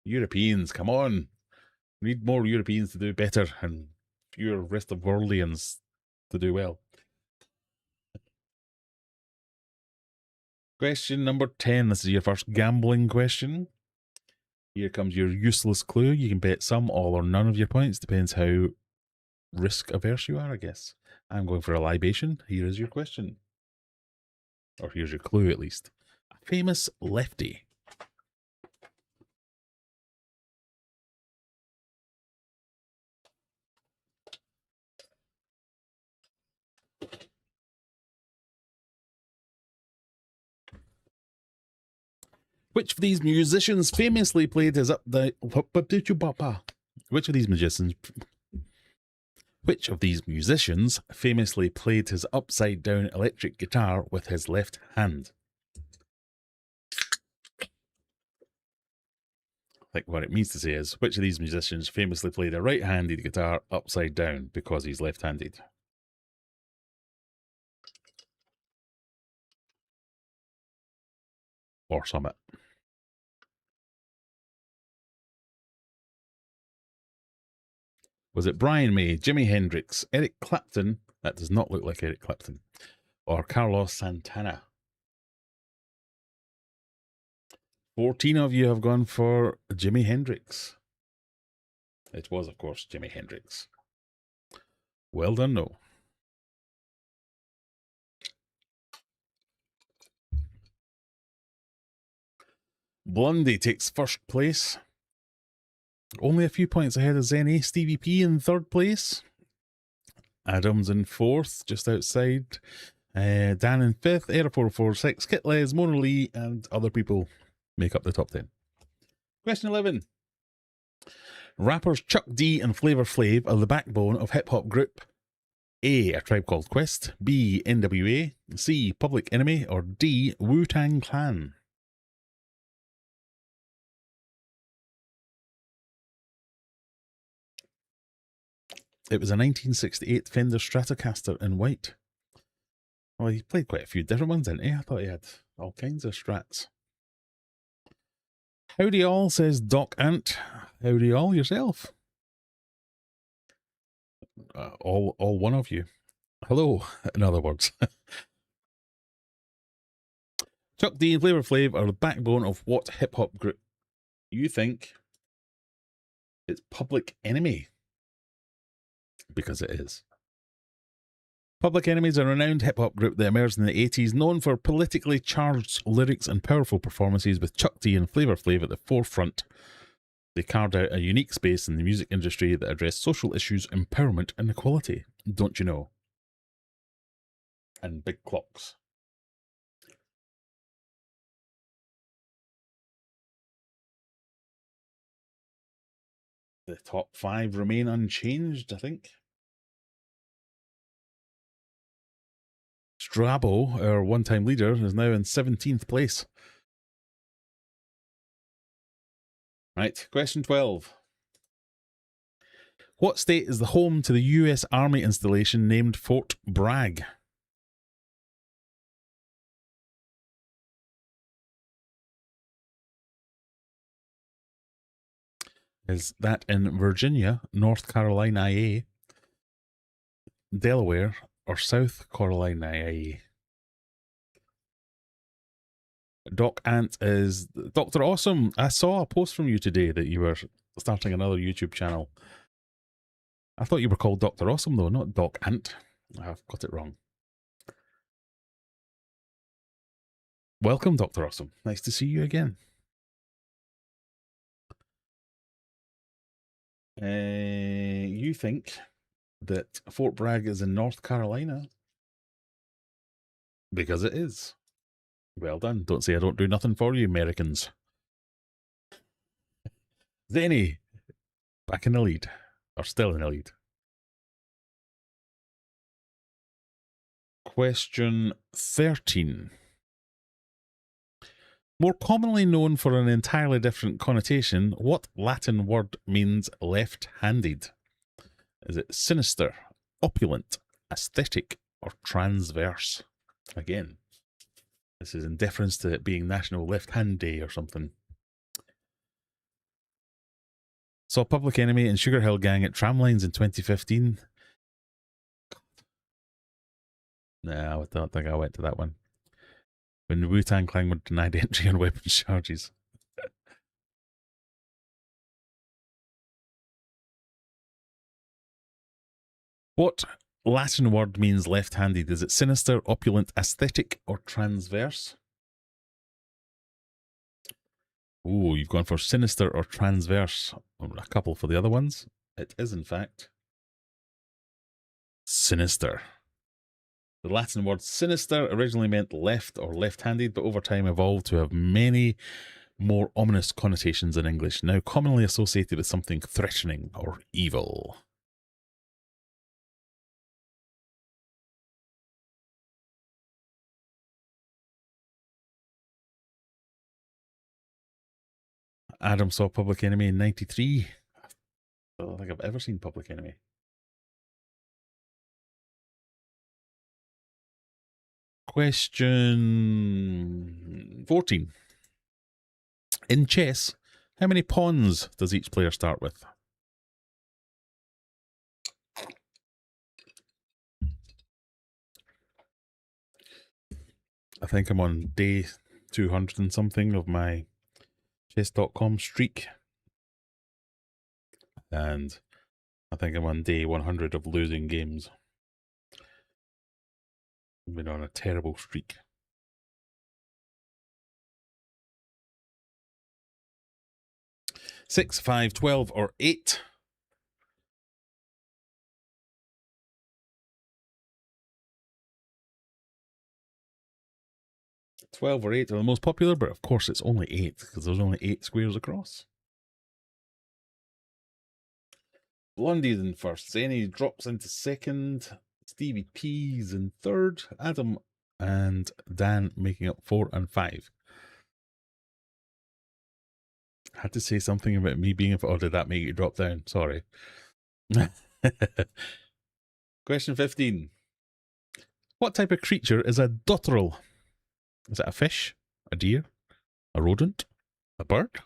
A: Europeans, come on. We need more Europeans to do better and fewer rest of worldians to do well. Question number 10. This is your first gambling question. Here comes your useless clue. You can bet some, all, or none of your points. Depends how risk averse you are, I guess. I'm going for a libation. Here is your question. Or here's your clue, at least. A famous lefty. Which of these musicians famously played his Which of these musicians Which of these musicians famously played his upside-down electric guitar with his left hand? I think what it means to say is, which of these musicians famously played a right-handed guitar upside down because he's left-handed? Or summit. Was it Brian May, Jimi Hendrix, Eric Clapton? That does not look like Eric Clapton. Or Carlos Santana? 14 of you have gone for Jimi Hendrix. It was, of course, Jimi Hendrix. Well done, no. Blondie takes first place. Only a few points ahead of Zenny. Stevie P in third place. Adams in fourth, just outside. Dan in fifth. Air446, Kitles, Mona Lee, and other people make up the top 10. Question 11. Rappers Chuck D and Flavor Flav are the backbone of hip-hop group A. A Tribe Called Quest, B. NWA, C. Public Enemy, or D. Wu-Tang Clan? It was a 1968 Fender Stratocaster in white. Well, he played quite a few different ones, didn't he? I thought he had all kinds of strats. Howdy all, says Doc Ant. Howdy all yourself. All one of you. Hello, in other words. Chuck D and Flavor Flav are the backbone of what hip-hop group? You think it's Public Enemy? Because it is. Public Enemy is a renowned hip-hop group that emerged in the 80s, known for politically charged lyrics and powerful performances, with Chuck D and Flavor Flav at the forefront. They carved out a unique space in the music industry that addressed social issues, empowerment, and equality. Don't you know? And big clocks. The top 5 remain unchanged, I think. Strabo, our one-time leader, is now in 17th place. Right, question 12. What state is the home to the US Army installation named Fort Bragg? Is that in Virginia, North Carolina, Delaware, or South Carolina? Doc Ant is Dr. Awesome. I saw a post from you today that you were starting another YouTube channel. I thought you were called Dr. Awesome, though, not Doc Ant. I've got it wrong. Welcome, Dr. Awesome. Nice to see you again. You think that Fort Bragg is in North Carolina? Because it is. Well done. Don't say I don't do nothing for you, Americans. Zenny, back in the lead. Or still in the lead. Question 13. More commonly known for an entirely different connotation, what Latin word means left-handed? Is it sinister, opulent, aesthetic, or transverse? Again, this is in deference to it being National Left Hand Day or something. Saw Public Enemy and Sugar Hill Gang at Tramlines in 2015. No, I don't think I went to that one. When the Wu-Tang Clan were denied entry on weapons charges. What Latin word means left-handed? Is it sinister, opulent, aesthetic, or transverse? Ooh, you've gone for sinister or transverse. A couple for the other ones. It is, in fact, sinister. The Latin word sinister originally meant left or left-handed, but over time evolved to have many more ominous connotations in English, now commonly associated with something threatening or evil. Adam saw Public Enemy in 93. I don't think I've ever seen Public Enemy. Question 14. In chess, how many pawns does each player start with? I think I'm on day 200 and something of my chess.com streak. And I think I'm on day 100 of losing games. I've been on a terrible streak. 6, 5, 12, or 8. 12 or 8 are the most popular, but of course it's only 8 because there's only 8 squares across. Blondie's in first. Zenny drops into second. Stevie P's in third. Adam and Dan making up 4 and 5. I had to say something about me being... Or did that make you drop down? Sorry. Question 15. What type of creature is a dotterel? Is it a fish? A deer? A rodent? A bird?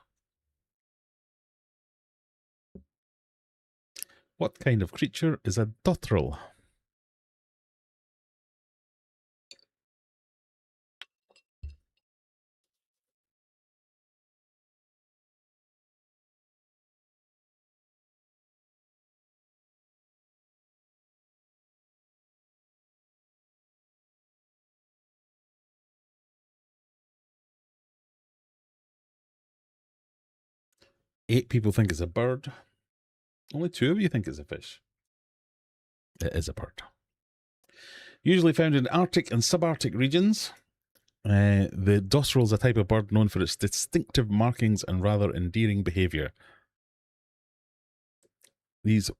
A: What kind of creature is a dotterel? Eight people think it's a bird. Only 2 of you think it's a fish. It is a bird. Usually found in Arctic and subarctic regions. The dotterel is a type of bird known for its distinctive markings and rather endearing behaviour. These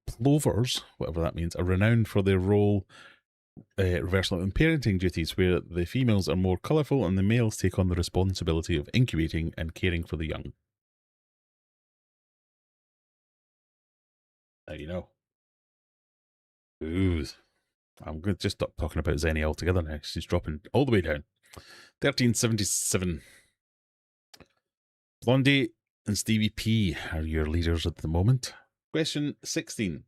A: plovers, whatever that means, are renowned for their role reversal in parenting duties, where the females are more colourful and the males take on the responsibility of incubating and caring for the young. Now you know. Ooh. I'm going to just stop talking about Zenny altogether now. She's dropping all the way down. 1377. Blondie and Stevie P are your leaders at the moment. Question 16.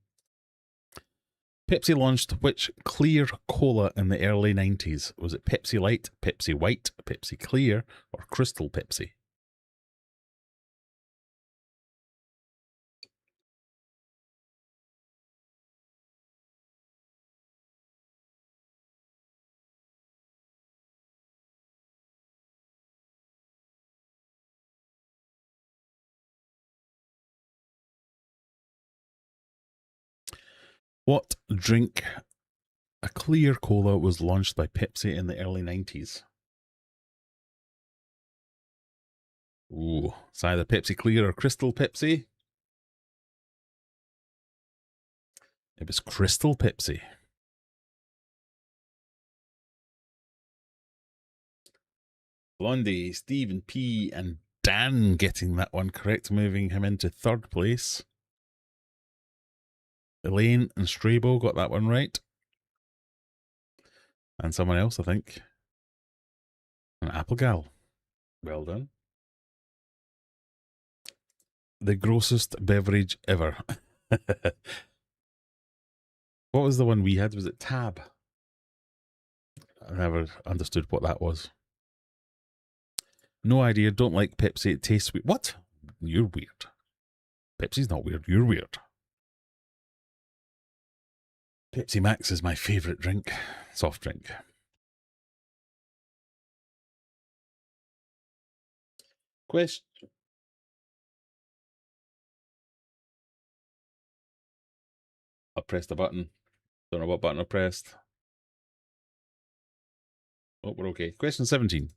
A: Pepsi launched which clear cola in the early 90s? Was it Pepsi Light, Pepsi White, Pepsi Clear, or Crystal Pepsi? What drink, a clear cola, was launched by Pepsi in the early 90s? Ooh, it's either Pepsi Clear or Crystal Pepsi. It was Crystal Pepsi. Blondie, Stephen P, and Dan getting that one correct, moving him into third place. Elaine and Strabo got that one right. And someone else, I think. An Applegal. Well done. The grossest beverage ever. What was the one we had? Was it Tab? I never understood what that was. No idea. Don't like Pepsi. It tastes weird. What? You're weird. Pepsi's not weird. You're weird. Pepsi Max is my favourite drink. Soft drink. Question. I pressed a button. Don't know what button I pressed. Oh, we're okay. Question 17.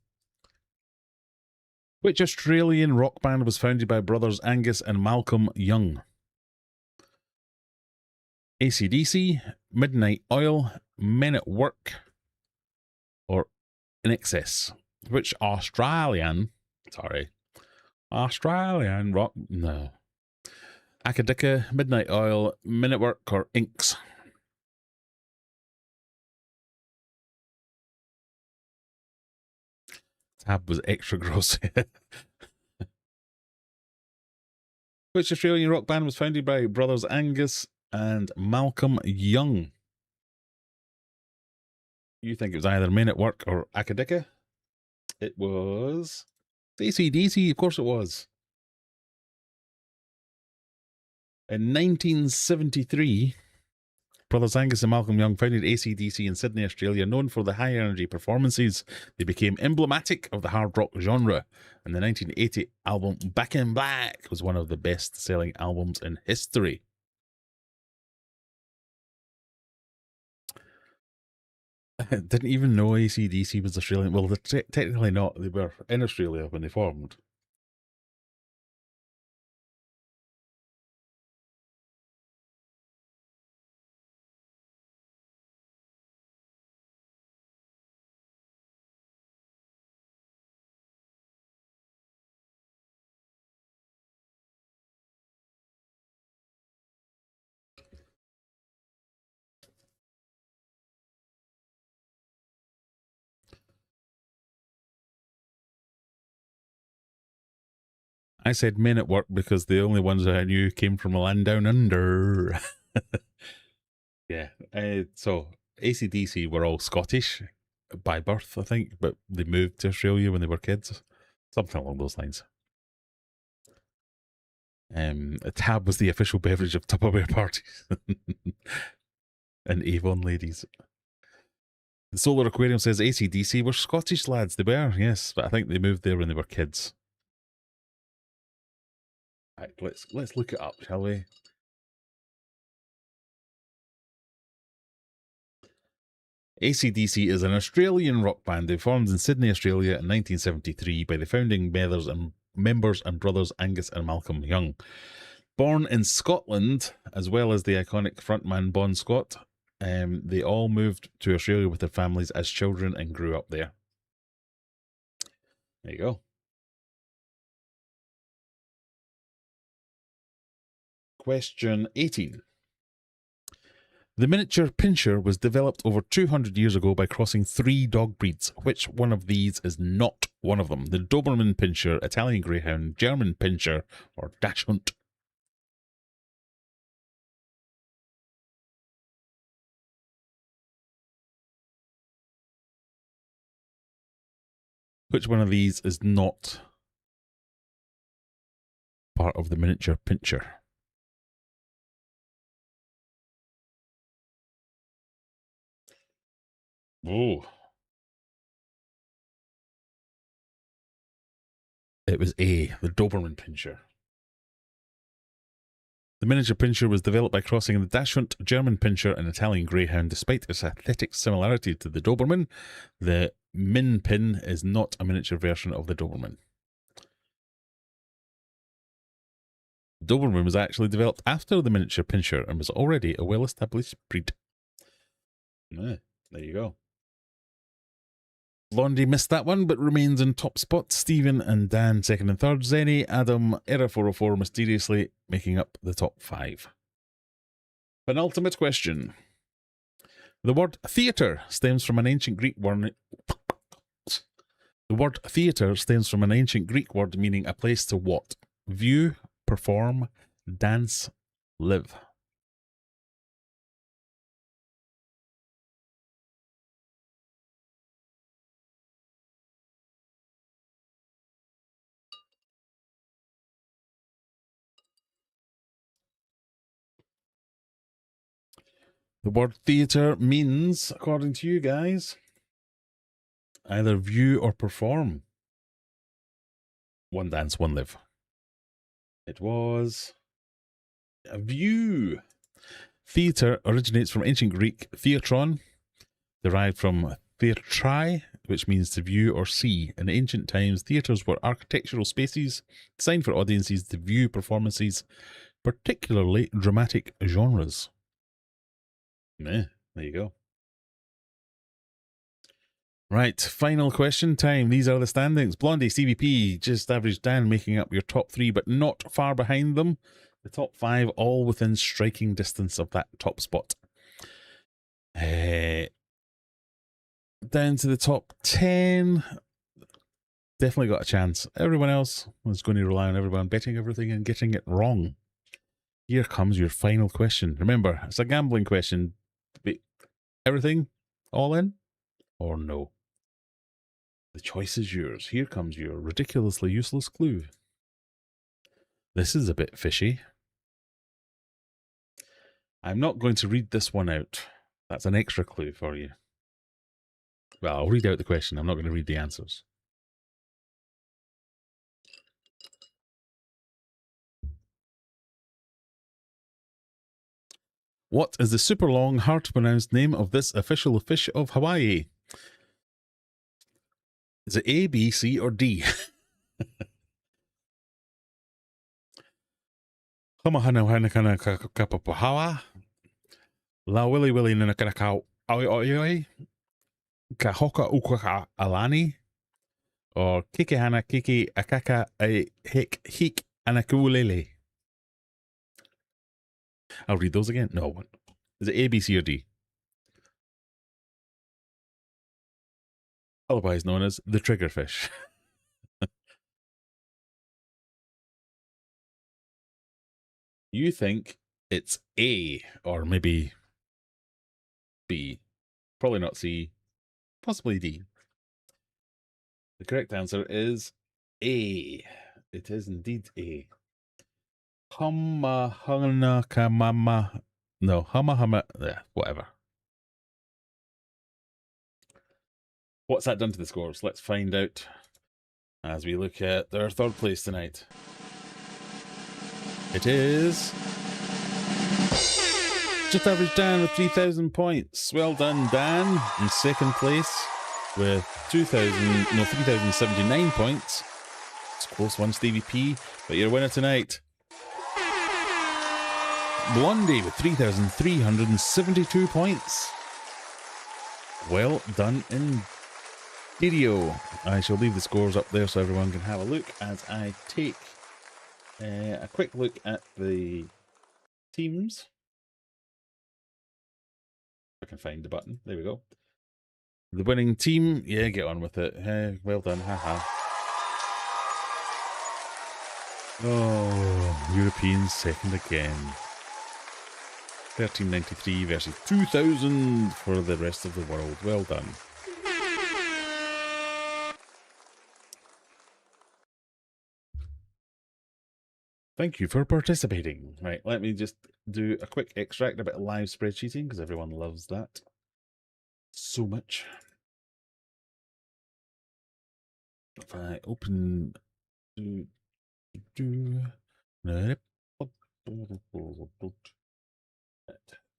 A: Which Australian rock band was founded by brothers Angus and Malcolm Young? AC/DC, Midnight Oil, Men at Work, or In Excess? Which Australian Australian rock. No. Akadika, Midnight Oil, Minute Work, or Inks. Tab was extra gross. Which Australian rock band was founded by brothers Angus and Malcolm Young? You think it was either Men at Work or Akadika? It was AC/DC, of course it was. In 1973, brothers Angus and Malcolm Young founded AC/DC in Sydney, Australia. Known for the high energy performances, they became emblematic of the hard rock genre. And the 1980 album Back in Black was one of the best selling albums in history. I didn't even know AC/DC was Australian. Well, they're technically not. They were in Australia when they formed. I said Men at Work because the only ones I knew came from a land down under. Yeah. So AC/DC were all Scottish by birth, I think, but they moved to Australia when they were kids. Something along those lines. A tab was the official beverage of Tupperware parties. And Avon ladies. The Solar Aquarium says AC/DC were Scottish lads. They were, yes, but I think they moved there when they were kids. Right, let's look it up, shall we? AC/DC is an Australian rock band. They formed in Sydney, Australia in 1973 by the founding members and brothers Angus and Malcolm Young. Born in Scotland, as well as the iconic frontman Bon Scott, they all moved to Australia with their families as children and grew up there. There you go. Question 18. The miniature pinscher was developed over 200 years ago by crossing 3 dog breeds. Which one of these is not one of them? The Doberman Pinscher, Italian Greyhound, German Pinscher, or Dachshund? Which one of these is not part of the miniature pinscher? Oh. It was A, the Doberman Pinscher. The miniature pinscher was developed by crossing the Dachshund, German Pinscher, and Italian Greyhound. Despite its aesthetic similarity to the Doberman, the Min Pin is not a miniature version of the Doberman. Doberman was actually developed after the miniature pinscher and was already a well-established breed. There you go. Blondie missed that one, but remains in top spot. Stephen and Dan second and third. Zenny, Adam, Era404 mysteriously making up the top 5. Penultimate question. The word theatre stems from an ancient Greek word. The word theatre stems from an ancient Greek word meaning a place to what? View, perform, dance, live. The word theatre means, according to you guys, either view or perform. One dance, one live. It was a view. Theatre originates from ancient Greek theatron, derived from theatrai, which means to view or see. In ancient times, theatres were architectural spaces designed for audiences to view performances, particularly dramatic genres. There you go. Right, final question time. These are the standings. Blondie, CVP, just average Dan, making up your top three, but not far behind them. The top five, all within striking distance of that top spot. Down to the top 10, definitely got a chance. Everyone else was going to rely on everyone betting everything and getting it wrong. Here comes your final question. Remember, it's a gambling question. Everything all in or no? The choice is yours. Here comes your ridiculously useless clue. This is a bit fishy. I'm not going to read this one out. That's an extra clue for you. Well, I'll read out the question. I'm not going to read the answers. What is the super long, hard to pronounce name of this official fish of Hawaii? Is it A, B, C, or D? Hamahanauhanakana La Willy Willy Nanakakau Oi Kahoka Ukaka Alani, or Kikihana Kiki Akaka a Hik Hik Anakulele. I'll read those again. No. Is it A, B, C, or D? Otherwise known as the triggerfish. You think it's A, or maybe B. Probably not C. Possibly D. The correct answer is A. It is indeed A. Hama. No, Hama. Yeah, whatever. What's that done to the scores? Let's find out as we look at their third place tonight. It is just average Dan with 3,000 points. Well done, Dan. In second place with 3,079 points. It's a close one, Stevie P. But your winner tonight, Blondie with 3,372 points. Well done in video. I shall leave the scores up there so everyone can have a look as I take a quick look at the teams. If I can find the button. There we go. The winning team. Yeah, get on with it. Well done. Haha. Oh, Europeans second again. 1393 versus 2000 for the rest of the world. Well done. Thank you for participating. Right, let me just do a quick extract, a bit of live spreadsheeting, because everyone loves that so much. If I open...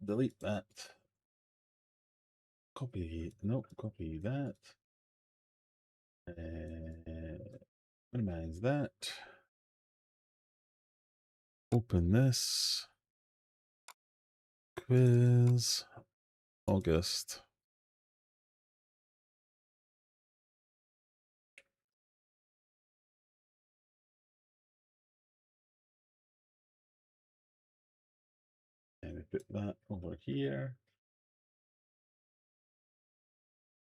A: delete that. Copy that. Minimize that. Open this. Quiz. August. And we put that over here.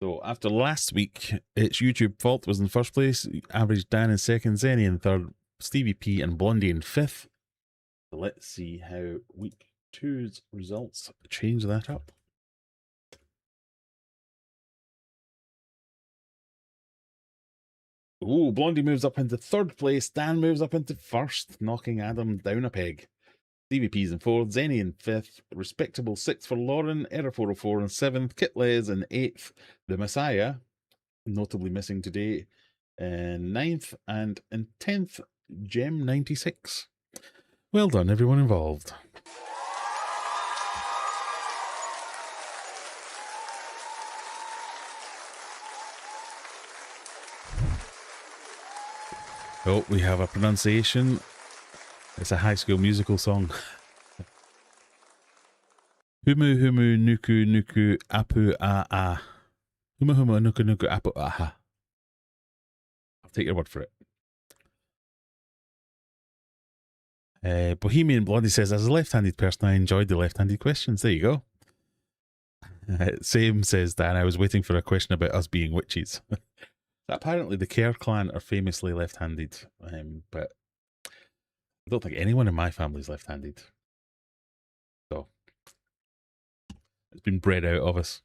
A: So after last week, it's YouTube fault was in first place. Average Dan in second, Zenny in third, Stevie P and Blondie in fifth. So let's see how week two's results change that up. Ooh, Blondie moves up into third place. Dan moves up into first, knocking Adam down a peg. Stevie P's in fourth, Zenny in fifth, respectable sixth for Lauren, Error404 in seventh, Kitles in eighth, The Messiah, notably missing today, in ninth, and in 10th, Gem96. Well done, everyone involved. Oh, we have a pronunciation. It's a High School Musical song. Humu humu nuku nuku apu a a. Huma huma nuka nuka apple. Aha. I'll take your word for it. Bohemian Blondie says, as a left-handed person, I enjoyed the left-handed questions. There you go. Same says Dan, I was waiting for a question about us being witches. Apparently the Kerr clan are famously left-handed, but I don't think anyone in my family is left-handed. So it's been bred out of us.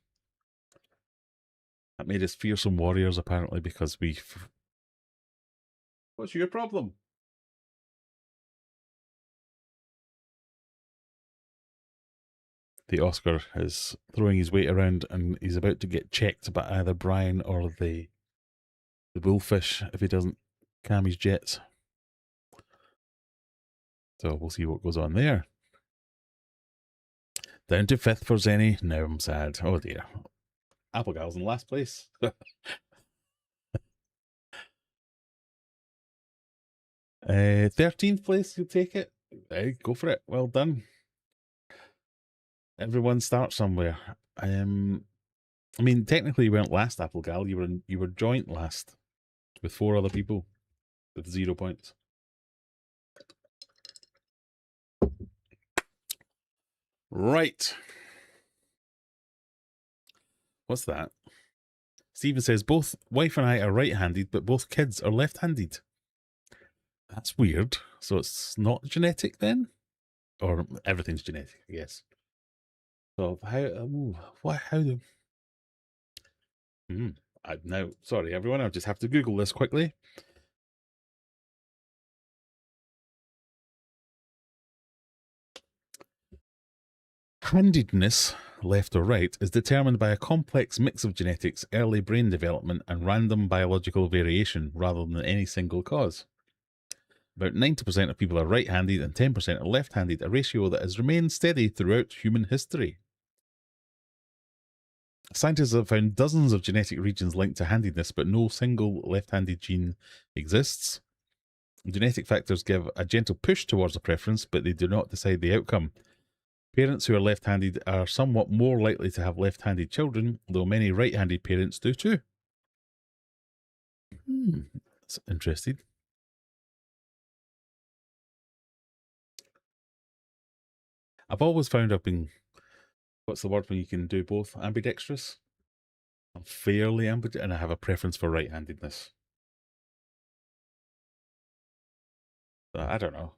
A: That made us fearsome warriors, apparently, because we... What's your problem? The Oscar is throwing his weight around and he's about to get checked by either Brian or the bullfish if he doesn't calm his jets. So we'll see what goes on there. Down to 5th for Zenny. Now I'm sad. Oh dear. Applegal's in last place. 13th place, you'll take it. Hey, go for it. Well done. Everyone starts somewhere. I mean, technically you weren't last, Applegal. You were joint last with 4 other people with 0 points. Right. What's that? Stephen says, both wife and I are right-handed, but both kids are left-handed. That's weird. So it's not genetic then? Or everything's genetic, I guess. So how do... now, sorry everyone, I'll just have to Google this quickly. Handedness, left or right, is determined by a complex mix of genetics, early brain development, and random biological variation, rather than any single cause. About 90% of people are right-handed and 10% are left-handed, a ratio that has remained steady throughout human history. Scientists have found dozens of genetic regions linked to handedness, but no single left-handed gene exists. Genetic factors give a gentle push towards a preference, but they do not decide the outcome. Parents who are left-handed are somewhat more likely to have left-handed children, though many right-handed parents do too. That's interesting. I've always found I've been, what's the word when you can do both? Ambidextrous? I'm fairly ambidextrous, and I have a preference for right-handedness. I don't know.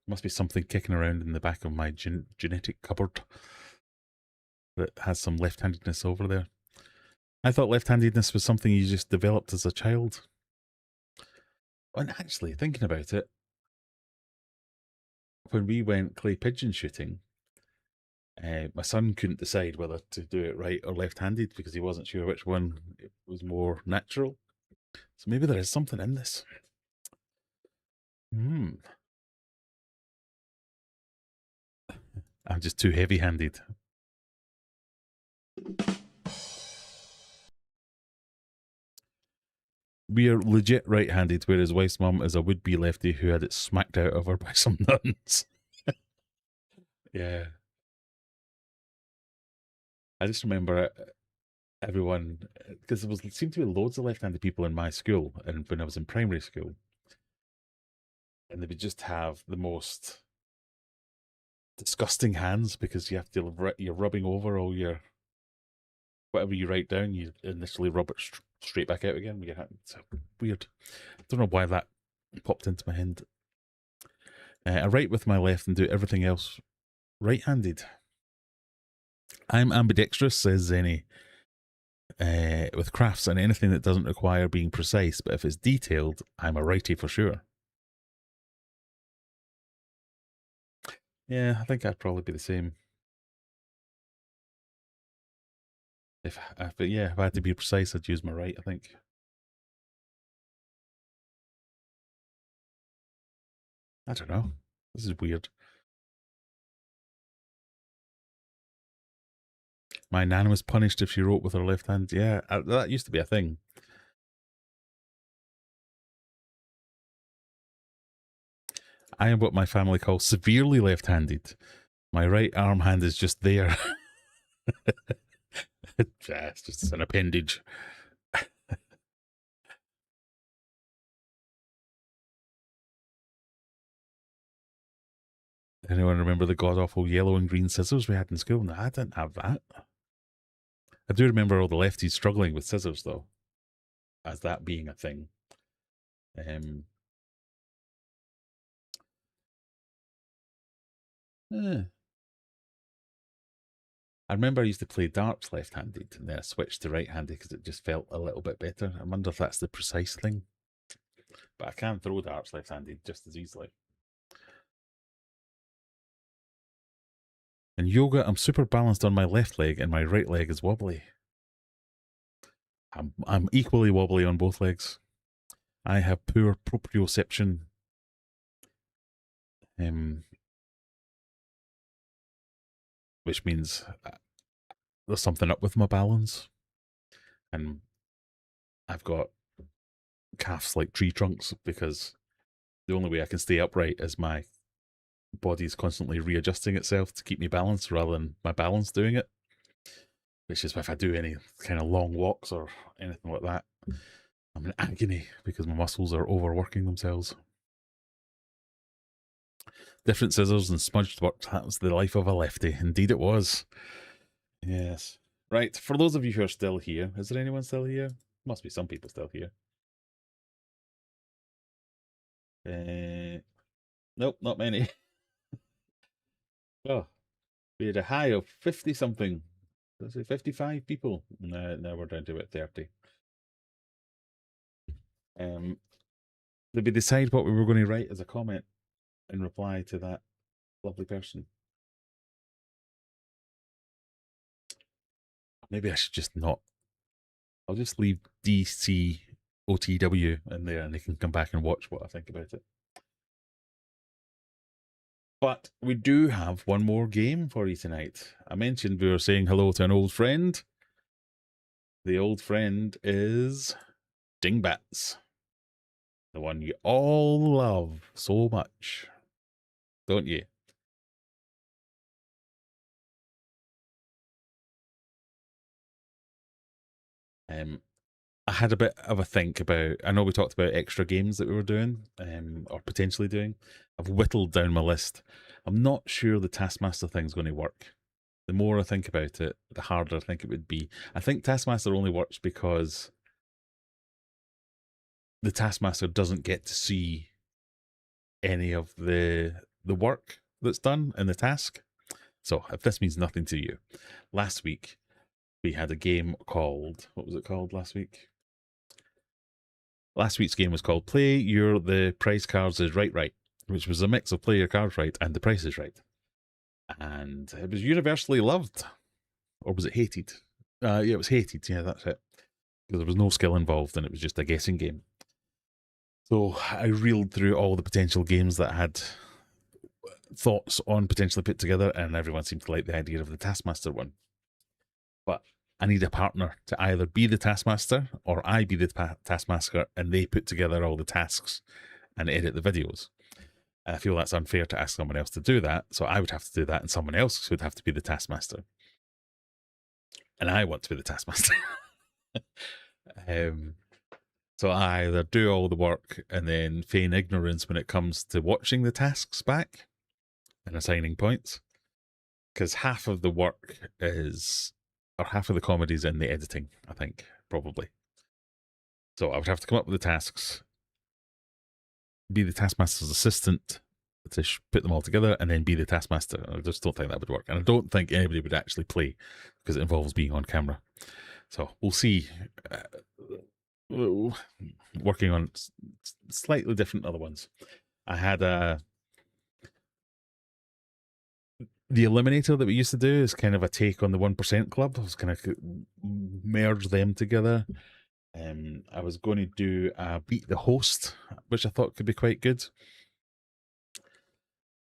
A: Must be something kicking around in the back of my genetic cupboard that has some left-handedness over there. I thought left-handedness was something you just developed as a child. And actually, thinking about it, when we went clay pigeon shooting, my son couldn't decide whether to do it right or left-handed because he wasn't sure which one was more natural. So maybe there is something in this. I'm just too heavy-handed. We are legit right-handed, whereas wife's mum is a would-be lefty who had it smacked out of her by some nuns. Yeah. I just remember everyone, because there seemed to be loads of left-handed people in my school, and when I was in primary school, and they would just have the most disgusting hands because you have to, you're rubbing over all your, whatever you write down, you initially rub it straight back out again with your hand. It's weird. I don't know why that popped into my head. I write with my left and do everything else right-handed. I'm ambidextrous, says Zenny, with crafts and anything that doesn't require being precise, but if it's detailed, I'm a righty for sure. Yeah, I think I'd probably be the same. But yeah, if I had to be precise, I'd use my right, I think. I don't know. This is weird. My nan was punished if she wrote with her left hand. Yeah, that used to be a thing. I am what my family calls severely left-handed. My right arm hand is just there. It's just an appendage. Anyone remember the god-awful yellow and green scissors we had in school? No, I didn't have that. I do remember all the lefties struggling with scissors, though, as that being a thing. I remember I used to play darts left-handed, and then I switched to right-handed because it just felt a little bit better. I wonder if that's the precise thing. But I can throw darts left-handed just as easily. In yoga, I'm super balanced on my left leg, and my right leg is wobbly. I'm equally wobbly on both legs. I have poor proprioception. Which means there's something up with my balance. And I've got calves like tree trunks because the only way I can stay upright is my body's constantly readjusting itself to keep me balanced rather than my balance doing it. Which is if I do any kind of long walks or anything like that, I'm in agony because my muscles are overworking themselves. Different scissors and smudged work. That was the life of a lefty. Indeed it was. Yes. Right, for those of you who are still here, is there anyone still here? Must be some people still here. Nope, not many. Oh, we had a high of 50-something. Let's say 55 people. Now we're down to about 30. Did we decide what we were going to write as a comment in reply to that lovely person? Maybe I should just not. I'll just leave DCOTW in there and they can come back and watch what I think about it. But we do have one more game for you tonight. I mentioned we were saying hello to an old friend. The old friend is Dingbats. The one you all love so much. Don't you? I had a bit of a think about, I know we talked about extra games that we were doing, or potentially doing. I've whittled down my list. I'm not sure the Taskmaster thing's going to work. The more I think about it, the harder I think it would be. I think Taskmaster only works because the Taskmaster doesn't get to see any of the work that's done in the task. So if this means nothing to you, last week we had a game called, what was it called last week? Last week's game was called Play Your The Price Cards Is Right, which was a mix of Play Your Cards Right and The Price Is Right. And it was universally loved. Or was it hated? Yeah, it was hated. Yeah, that's it. Because there was no skill involved and it was just a guessing game. So I reeled through all the potential games that I had thoughts on potentially put together, and everyone seemed to like the idea of the Taskmaster one. But I need a partner to either be the Taskmaster or I be the Taskmaster and they put together all the tasks and edit the videos. And I feel that's unfair to ask someone else to do that. So I would have to do that and someone else would have to be the Taskmaster. And I want to be the Taskmaster. So I either do all the work and then feign ignorance when it comes to watching the tasks back and assigning points. Because half of the work is, or half of the comedy is in the editing, I think, probably. So I would have to come up with the tasks, be the Taskmaster's assistant to put them all together, and then be the Taskmaster. I just don't think that would work. And I don't think anybody would actually play because it involves being on camera. So we'll see. Working on slightly different other ones. I had the Eliminator that we used to do is kind of a take on the 1% Club. I was kind of merge them together. I was going to do a Beat the Host, which I thought could be quite good.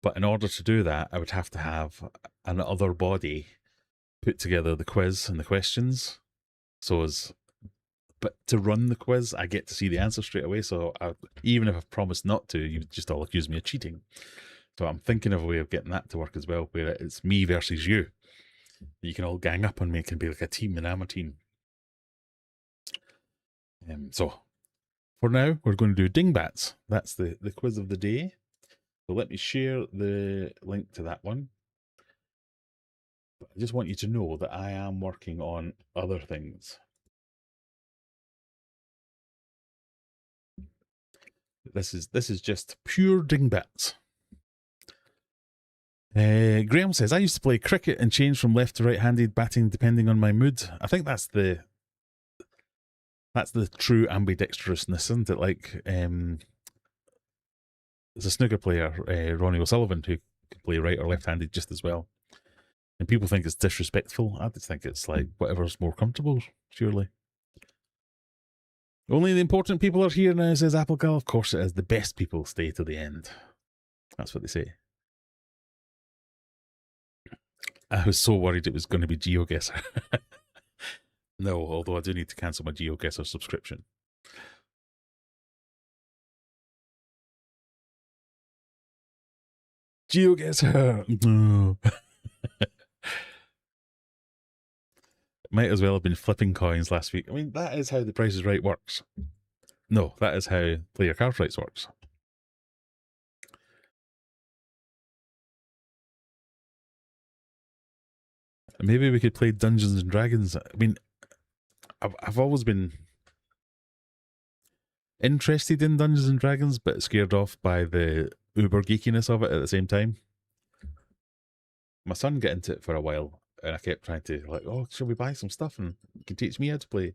A: But in order to do that, I would have to have another body put together the quiz and the questions. But to run the quiz, I get to see the answer straight away. So even if I've promised not to, you just all accuse me of cheating. So I'm thinking of a way of getting that to work as well, where it's me versus you. You can all gang up on me. It can be like a team, and I'm a team. So for now, we're going to do dingbats. That's the quiz of the day. So let me share the link to that one. I just want you to know that I am working on other things. This is just pure dingbats. Graham says, I used to play cricket and change from left to right-handed batting depending on my mood. I think that's the true ambidextrousness, isn't it? Like, there's a snooker player, Ronnie O'Sullivan, who can play right or left-handed just as well. And people think it's disrespectful. I just think it's like whatever's more comfortable, surely. Only the important people are here now, says Applegal. Of course it is. The best people stay to the end. That's what they say. I was so worried it was going to be GeoGuessr. No, although I do need to cancel my GeoGuessr subscription. GeoGuessr! No. Might as well have been flipping coins last week. I mean, that is how the Price is Right works. No, that is how Play Your Card Rights works. Maybe we could play Dungeons and Dragons. I mean, I've always been interested in Dungeons and Dragons, but scared off by the uber geekiness of it at the same time. My son got into it for a while, and I kept trying to, like, oh, shall we buy some stuff and you can teach me how to play? And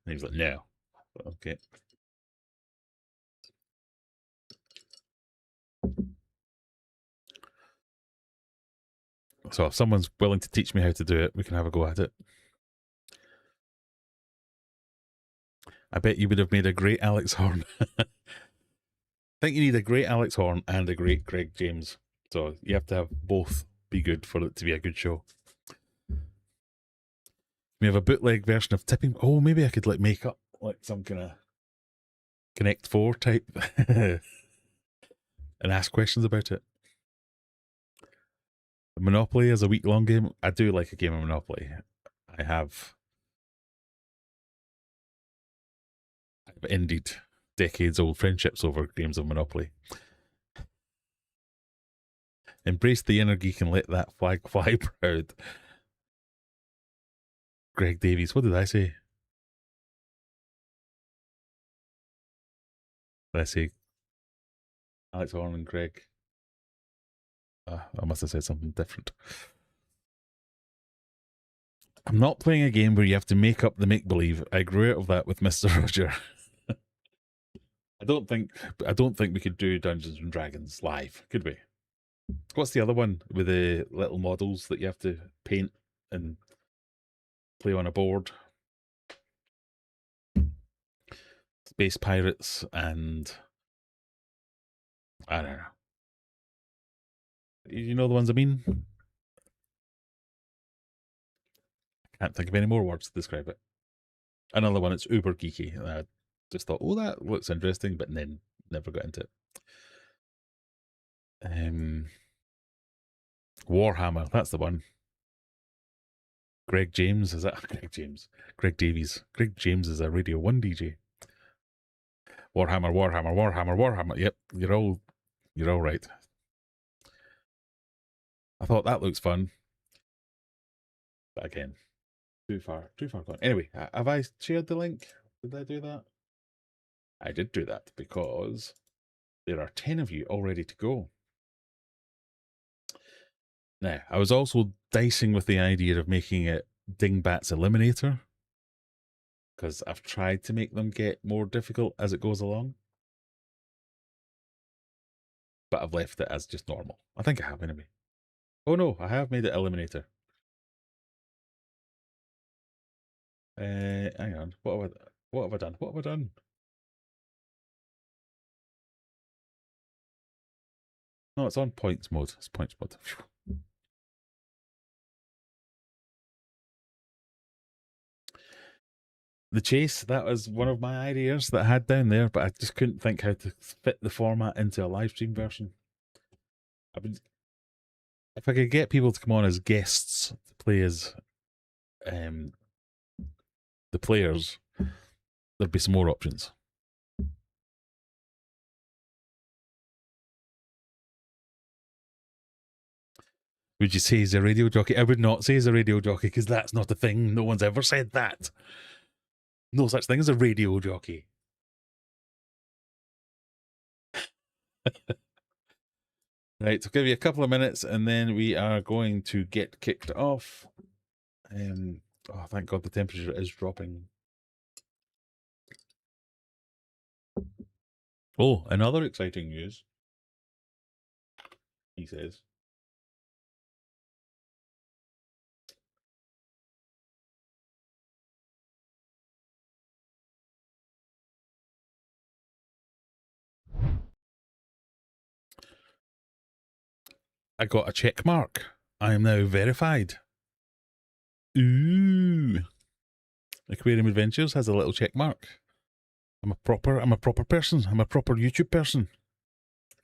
A: he was like, no. Okay. So if someone's willing to teach me how to do it, we can have a go at it. I bet you would have made a great Alex Horn. I think you need a great Alex Horn and a great Greg James. So you have to have both be good for it to be a good show. We have a bootleg version of tipping. Oh, maybe I could like make up like some kind of Connect 4 type and ask questions about it. Monopoly is a week-long game. I do like a game of Monopoly. I've ended decades-old friendships over games of Monopoly. Embrace the inner geek and let that flag fly proud. Greg Davies, what did I say? Let's see. Alex Horn and Greg. I must have said something different. I'm not playing a game where you have to make up the make-believe. I grew out of that with Mr. Roger. I don't think we could do Dungeons and Dragons live, could we? What's the other one with the little models that you have to paint and play on a board? Space Pirates and I don't know. You know the ones I mean? I can't think of any more words to describe it. Another one, it's uber geeky. I just thought, oh, that looks interesting, but then never got into it. Warhammer, that's the one. Greg James, is that Greg James? Greg Davies. Greg James is a Radio 1 DJ. Warhammer. Yep, you're all right. I thought that looks fun. But again, too far gone. Anyway, have I shared the link? Did I do that? I did do that because there are 10 of you all ready to go. Now, I was also dicing with the idea of making it Dingbats Eliminator, because I've tried to make them get more difficult as it goes along. But I've left it as just normal. I think I have anyway. Oh no, I have made it Eliminator. Hang on. What have I done? No, it's on points mode. It's points mode. The chase, that was one of my ideas that I had down there, but I just couldn't think how to fit the format into a live stream version. If I could get people to come on as guests to play as the players, there'd be some more options. Would you say he's a radio jockey? I would not say he's a radio jockey because that's not a thing. No one's ever said that. No such thing as a radio jockey. Right, I'll give you a couple of minutes and then we are going to get kicked off. Oh, thank God the temperature is dropping. Oh, another exciting news, he says. I got a check mark. I am now verified. Ooh. Aquarium Adventures has a little check mark. I'm a proper person. I'm a proper YouTube person.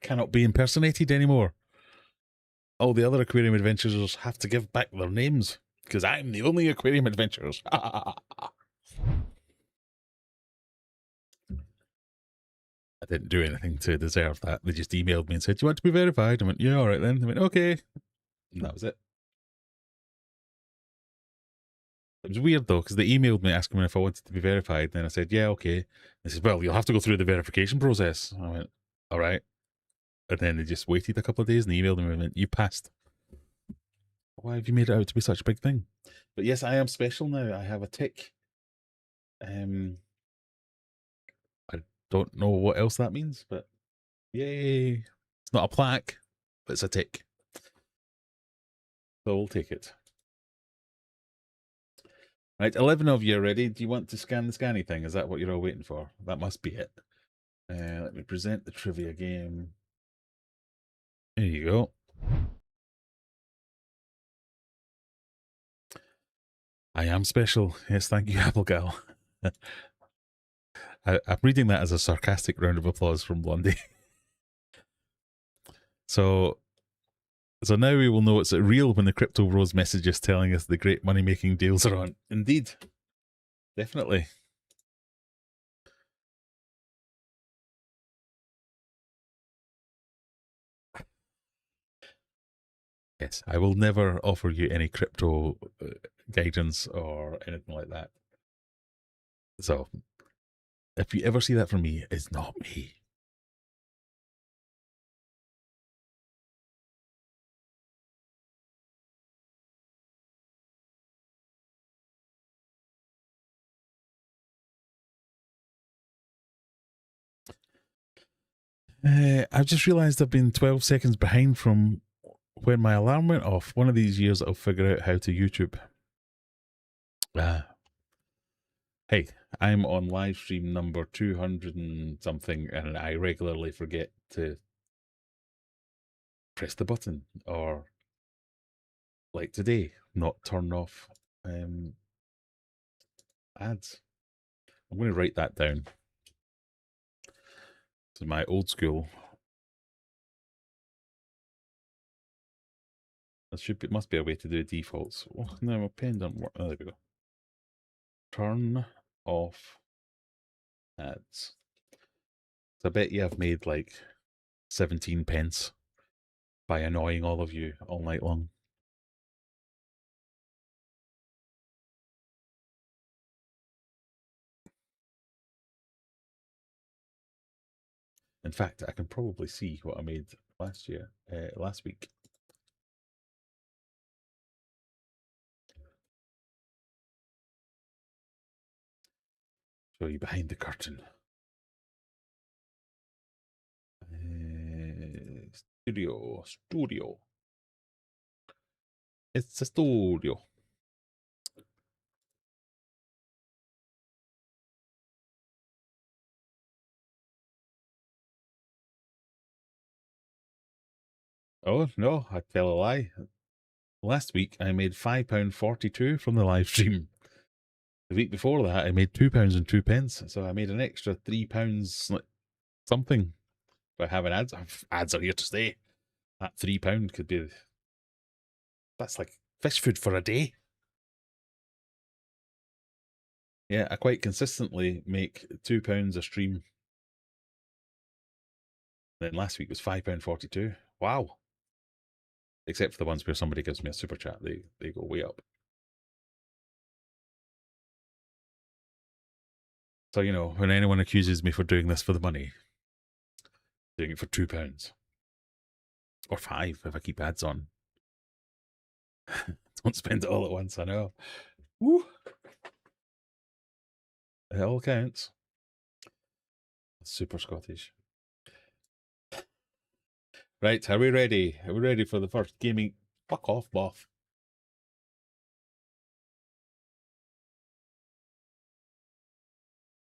A: Cannot be impersonated anymore. All the other Aquarium Adventurers have to give back their names because I'm the only Aquarium Adventurers. I didn't do anything to deserve that. They just emailed me and said, "Do you want to be verified?" I went, "Yeah, all right then." They went, "Okay." And that was it. It was weird though, because they emailed me asking me if I wanted to be verified. And then I said, "Yeah, okay." They said, "Well, you'll have to go through the verification process." I went, "All right." And then they just waited a couple of days and emailed me and went, "You passed." Why have you made it out to be such a big thing? But yes, I am special now. I have a tick. I don't know what else that means, but yay. It's not a plaque, but it's a tick. So we'll take it. Right, 11 of you are ready. Do you want to scan the scanny thing? Is that what you're all waiting for? That must be it. Let me present the trivia game. There you go. I am special. Yes, thank you, Apple Gal. I'm reading that as a sarcastic round of applause from Blondie. So now we will know it's real when the Crypto Bros message us telling us the great money-making deals are on. Indeed. Definitely. Yes, I will never offer you any crypto guidance or anything like that. So, if you ever see that from me, it's not me. I've just realised I've been 12 seconds behind from when my alarm went off. One of these years I'll figure out how to YouTube. Hey, I'm on live stream number 200 and something, and I regularly forget to press the button, or like today, not turn off ads. I'm going to write that down. So my old school. There must be a way to do defaults. Oh, no, my pen doesn't work. Oh, there we go. Turn off ads. So I bet you I've made like 17 pence by annoying all of you all night long. In fact, I can probably see what I made last week. Show you behind the curtain. Studio. It's a studio. Oh, no, I tell a lie. Last week, I made £5.42 from the live stream. The week before that, I made £2.02. So I made an extra £3 something by having ads. Ads are here to stay. That £3 could be... That's like Fish food for a day. Yeah, I quite consistently make £2 a stream. Then last week was £5.42. Wow. Except for the ones where somebody gives me a super chat, they go way up. So, you know, when anyone accuses me for doing this for the money, doing it for £2. Or 5 if I keep ads on. Don't spend it all at once, I know. Woo. It all counts. Super Scottish. Right, are we ready? Are we ready for the first gaming? Fuck off, Boff.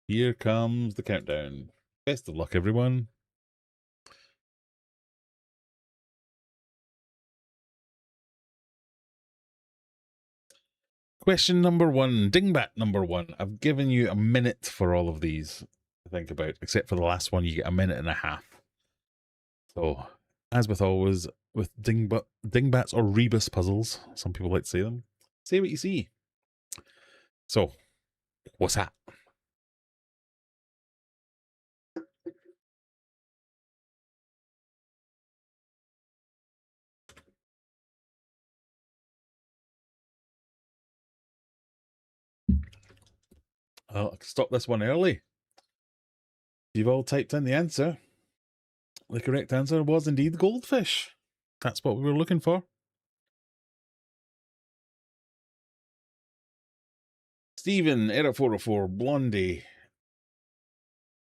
A: Here comes the countdown. Best of luck, everyone. Question number 1, dingbat number 1. I've given you a minute for all of these to think about, except for the last one, you get a minute and a half. So, as with always, with dingbats or rebus puzzles, some people like to say them, say what you see. So, what's that? I'll stop this one early. You've all typed in the answer. The correct answer was indeed goldfish. That's what we were looking for. Stephen, Era 404, Blondie,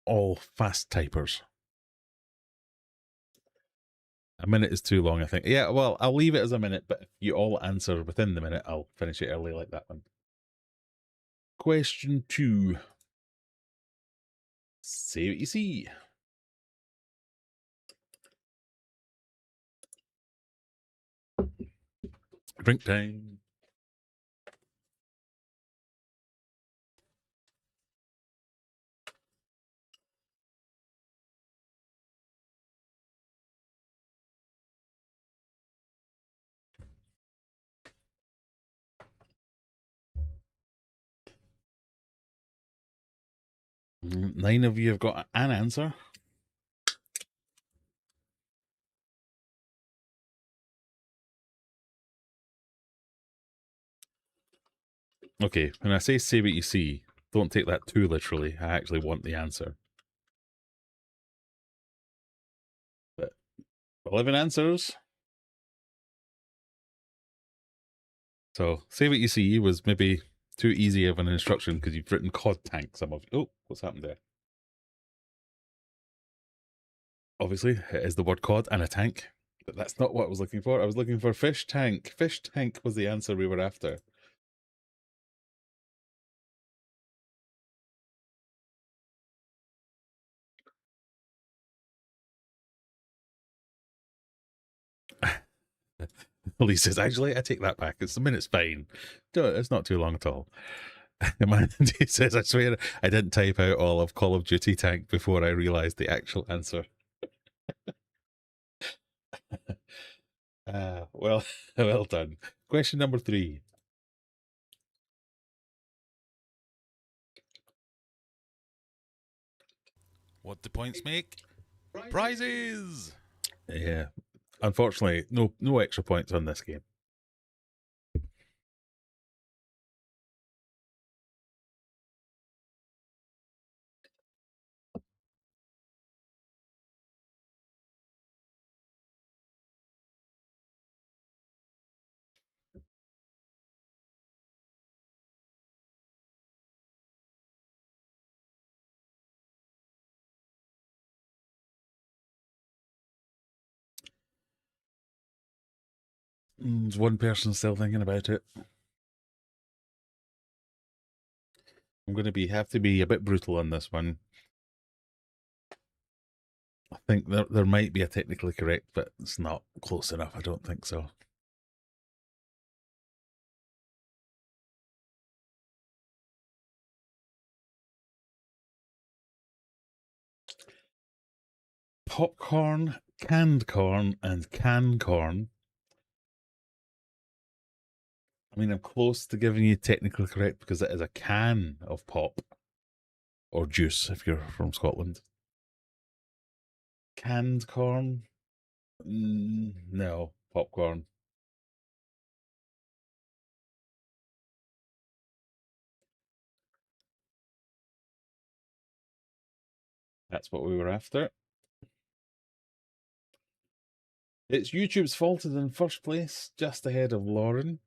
A: all fast typers. A minute is too long, I think. Yeah, well, I'll leave it as a minute, but if you all answer within the minute, I'll finish it early like that one. Question 2. Say what you see. Drink time. Nine of you have got an answer. Okay, when I say what you see, don't take that too literally. I actually want the answer. But 11 answers. So, say what you see was maybe too easy of an instruction because you've written cod tank. Some of you. Oh, what's happened there? Obviously, it is the word cod and a tank, but that's not what I was looking for. I was looking for fish tank. Fish tank was the answer we were after. Lee says, actually, I take that back. It's a minute's fine. It's not too long at all. He says, I swear I didn't type out all of Call of Duty tank before I realised the actual answer. Well, well done. Question number 3. What do points make? Prizes! Yeah. Unfortunately, no extra points on this game. There's one person still thinking about it. I'm going to have to be a bit brutal on this one. I think there might be a technically correct, but it's not close enough. I don't think so. Popcorn, canned corn, and canned corn I mean, I'm close to giving you technically correct because it is a can of pop or juice if you're from Scotland. Canned corn? No, popcorn. That's what we were after. It's YouTube's fault is in first place, just ahead of Lauren,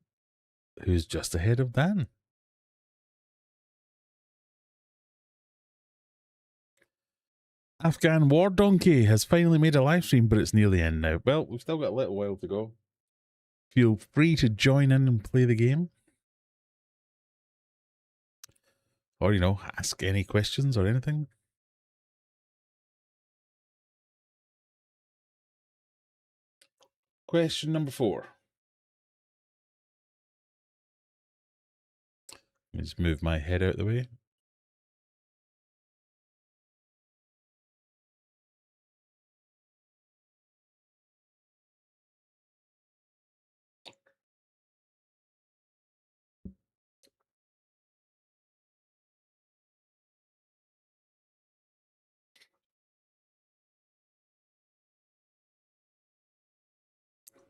A: who's just ahead of Dan. Afghan War Donkey has finally made a live stream, but it's near the end now. Well, we've still got a little while to go. Feel free to join in and play the game. Or, you know, ask any questions or anything. Question number 4. Let me just move my head out of the way.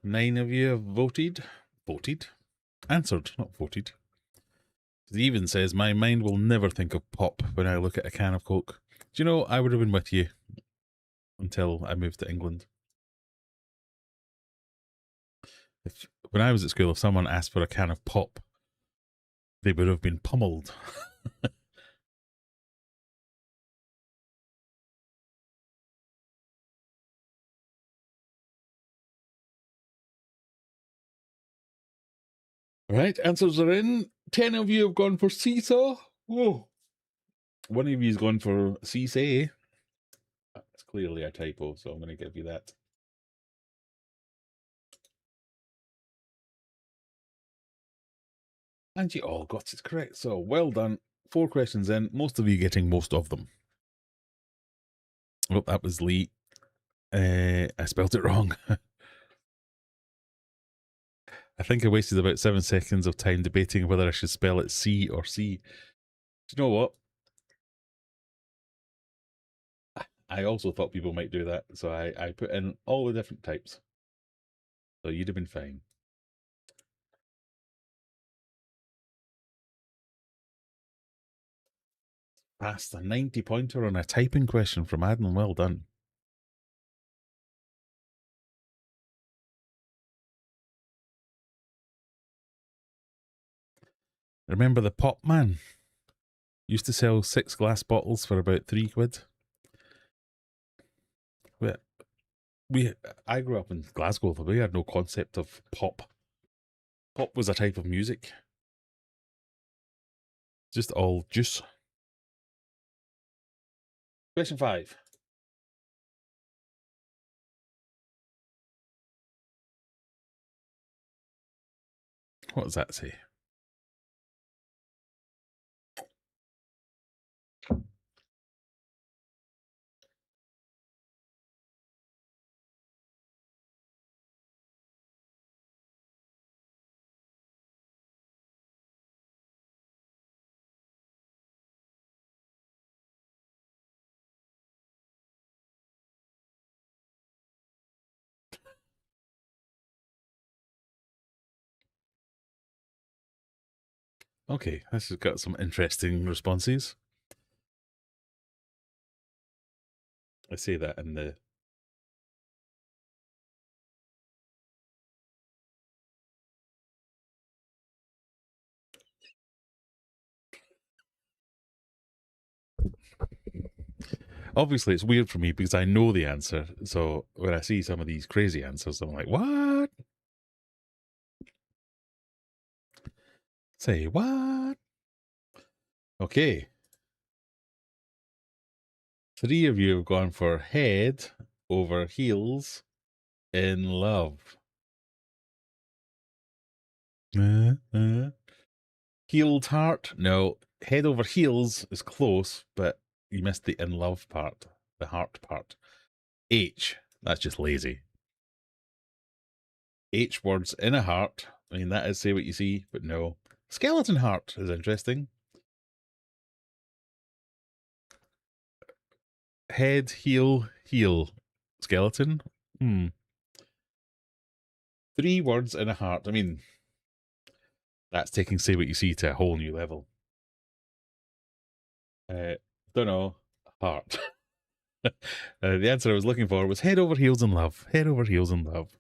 A: Nine of you have voted. Answered, not voted. It even says, my mind will never think of pop when I look at a can of Coke. Do you know, I would have been with you until I moved to England. When I was at school, if someone asked for a can of pop, they would have been pummeled. Right, answers are in. 10 of you have gone for seesaw. Whoa. One of you's gone for seesay. That's clearly a typo, so I'm going to give you that. And you all got it correct, so well done. 4 questions in, most of you getting most of them. Oh, that was Lee. I spelled it wrong. I think I wasted about 7 seconds of time debating whether I should spell it C or C. Do you know what? I also thought people might do that, so I put in all the different types. So you'd have been fine. Passed a 90 pointer on a typing question from Adam. Well done. Remember the Pop Man? Used to sell 6 glass bottles for about £3. I grew up in Glasgow, but we had no concept of pop. Pop was a type of music. Just all juice. Question 5. What does that say? Okay, this has got some interesting responses. I say that in the... Obviously, it's weird for me because I know the answer. So when I see some of these crazy answers, I'm like, what? Say what? Okay. 3 of you have gone for head over heels in love. Healed heart? No. Head over heels is close, but you missed the in love part, the heart part. H. That's just lazy. H words in a heart I mean, that is say what you see, but no. Skeleton heart is interesting. Head, heel, heel. Skeleton? 3 words in a heart. I mean, that's taking say what you see to a whole new level. Don't know. Heart. The answer I was looking for was head over heels in love. Head over heels in love.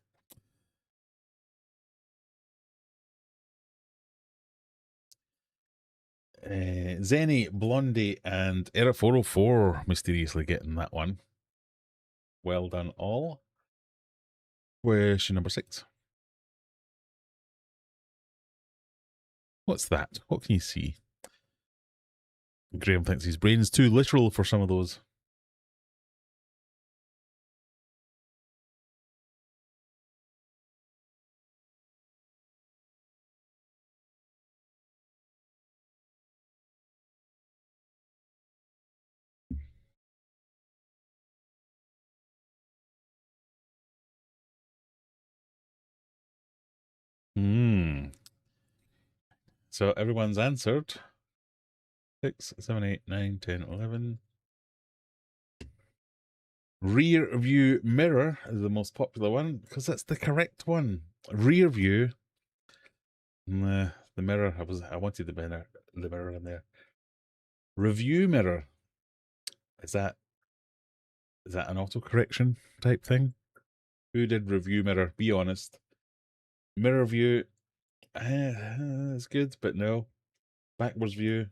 A: Zenny, Blondie, and Era404 mysteriously getting that one. Well done, all. Question number 6. What's that? What can you see? Graham thinks his brain's too literal for some of those. So everyone's answered. 6, 7, 8, 9, 10, 11. Rear view mirror is the most popular one because that's the correct one. Rear view. The mirror. I wanted the mirror in there. Review mirror. Is that an autocorrection type thing? Who did review mirror? Be honest. Mirror view. It's good, but no. Backwards view.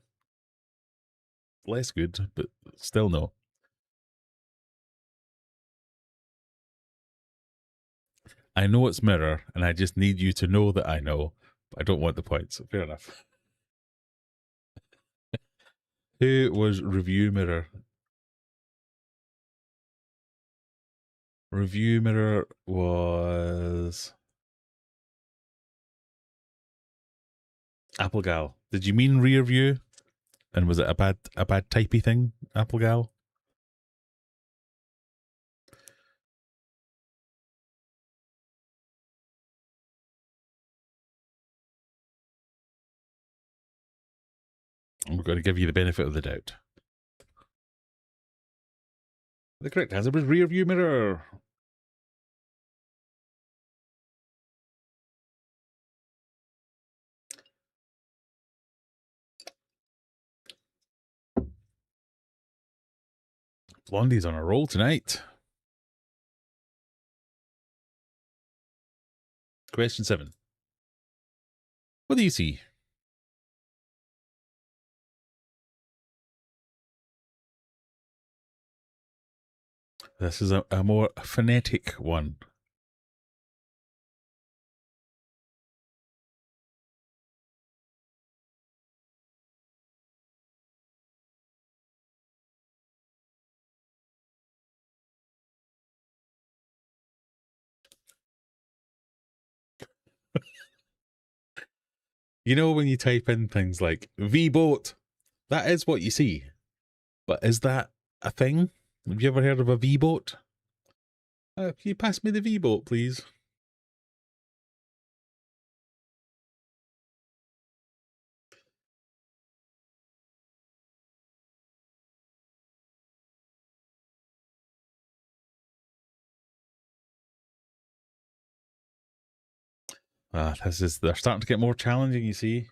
A: Less good, but still no. I know it's mirror, and I just need you to know that I know, but I don't want the points. Fair enough. Who was review mirror? Review mirror was Applegal. Did you mean rear view? And was it a bad typey thing, Applegal? I'm going to give you the benefit of the doubt. The correct answer was rear view mirror. Blondie's on a roll tonight. Question 7. What do you see? This is a more phonetic one. You know when you type in things like V-boat, that is what you see. But is that a thing? Have you ever heard of a V-boat? Can you pass me the V-boat, please? They're starting to get more challenging, you see.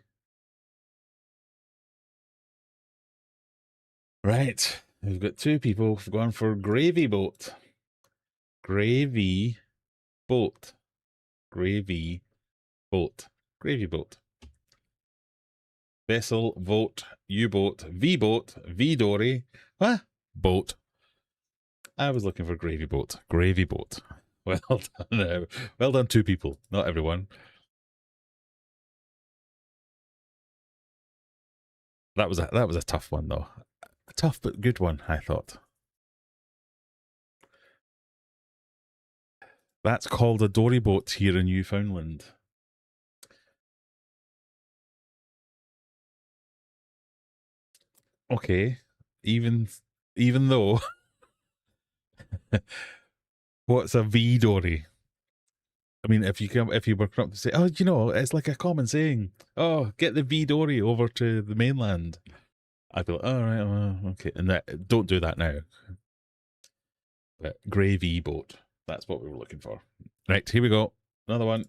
A: Right, we've got 2 people who've gone for gravy boat. Gravy boat. Gravy boat. Gravy boat. Vessel, vote, U-boat, V-boat, V-dory. What? Boat. I was looking for gravy boat. Gravy boat. Well done. Well done, 2 people. Not everyone. That was a tough one, though. A tough but good one, I thought. That's called a dory boat here in Newfoundland. Okay, even though, what's a V dory? I mean, if you were up to say, oh, you know, it's like a common saying, oh, get the V Dory over to the mainland, I'd be like, all right, okay, and that don't do that now. But grey V boat, that's what we were looking for. Right, here we go, another one.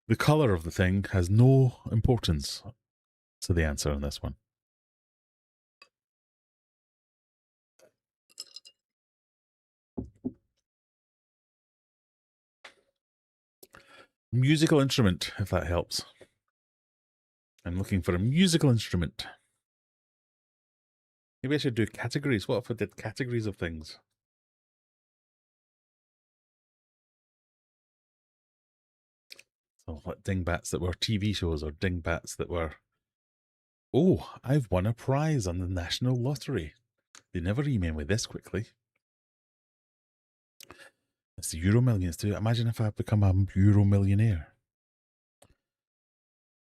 A: The color of the thing has no importance to the answer on this one. Musical instrument, if that helps. I'm looking for a musical instrument. Maybe I should do categories. What if I did categories of things? So, like dingbats that were TV shows or dingbats that were. Oh, I've won a prize on the National Lottery. They never email me this quickly. It's the Euro Millions too. Imagine if I become a Euro millionaire.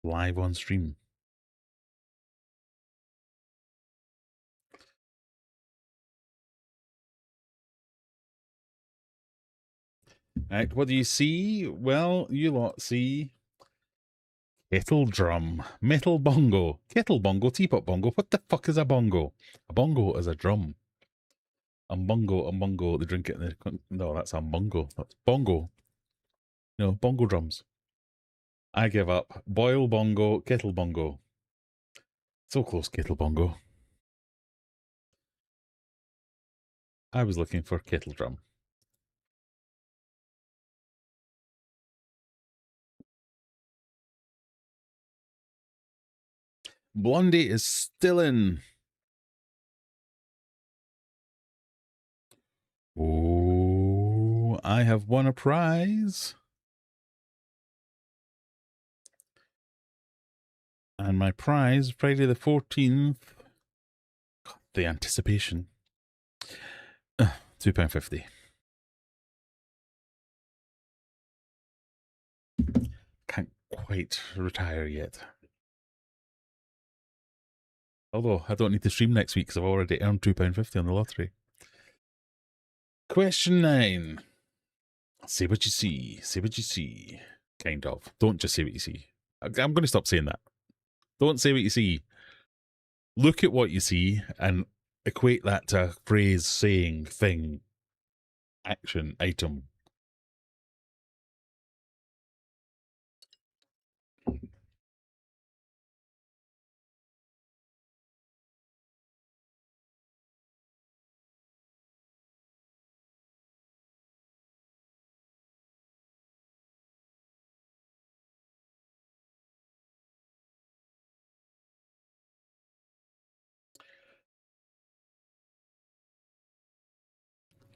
A: Live on stream. Right, what do you see? Well, you lot see kettle drum, metal bongo, kettle bongo, teapot bongo. What the fuck is a bongo? A bongo is a drum. A bongo, they drink it in the... No, that's a bongo. That's bongo. No, bongo drums. I give up. Boil bongo, kettle bongo. So close, kettle bongo. I was looking for kettle drum. Blondie is still in. Oh, I have won a prize. And my prize, Friday the 14th. The anticipation. £2.50. Can't quite retire yet. Although I don't need to stream next week because I've already earned £2.50 on the lottery. Question 9. Say what you see. Say what you see. Kind of. Don't just say what you see. I'm going to stop saying that. Don't say what you see. Look at what you see and equate that to a phrase, saying, thing, action, item.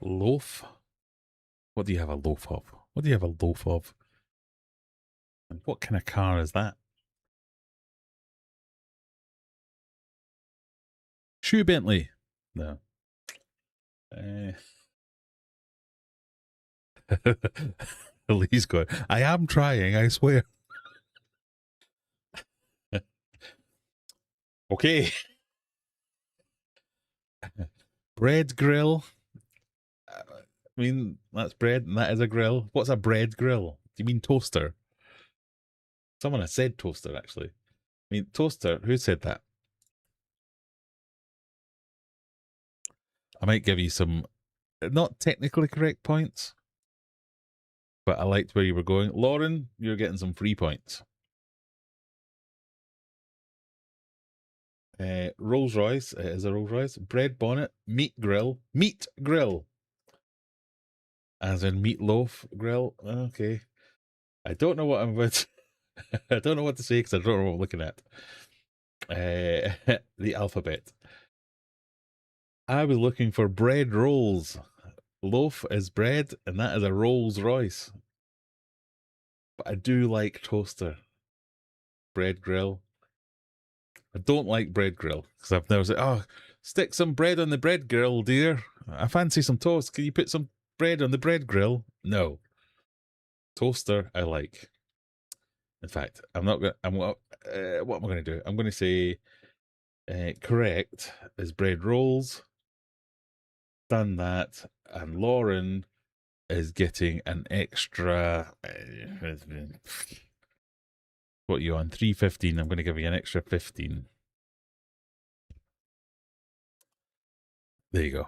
A: Loaf? What do you have a loaf of? What do you have a loaf of? And what kind of car is that? Shoe Bentley? No. Lee's going, I am trying, I swear. Okay. Bread grill. I mean, that's bread and that is a grill. What's a bread grill? Do you mean toaster? Someone has said toaster, actually. I mean, toaster, who said that? I might give you some not technically correct points, but I liked where you were going. Lauren, you're getting some free points. Rolls Royce, it is a Rolls Royce. Bread bonnet, meat grill, as in meatloaf grill. Okay, I don't know what I'm about. I don't know what to say because I don't know what I'm looking at. The alphabet. I was looking for bread rolls. Loaf is bread, and that is a Rolls Royce. But I do like toaster. Bread grill. I don't like bread grill because I've never said, oh, stick some bread on the bread grill, dear. I fancy some toast. Can you put some bread on the bread grill? No. Toaster, I like. In fact, I'm not going to, what am I going to do? I'm going to say correct is bread rolls. done that, and Lauren is getting an extra. What are you on? 315. I'm going to give you an extra 15. There you go.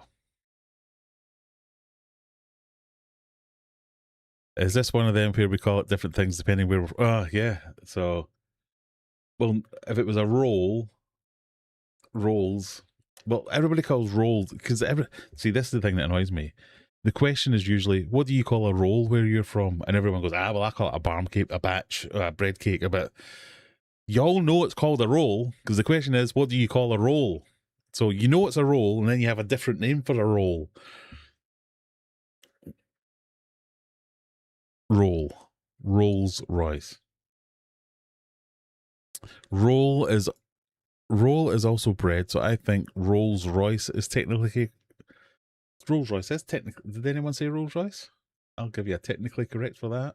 A: Is this one of them where we call it different things depending where we're... Oh, yeah. So, well, if it was a rolls... Well, everybody calls rolls... Because see, this is the thing that annoys me. The question is usually, what do you call a roll where you're from? And everyone goes, well, I call it a barm cake, a batch, a bread cake. But y'all know it's called a roll, because the question is, what do you call a roll? So you know it's a roll, and then you have a different name for a roll. Rolls Royce. Roll is also bread, so I think Rolls Royce is technically... Rolls Royce is technically... Did anyone say Rolls Royce? I'll give you a technically correct for that.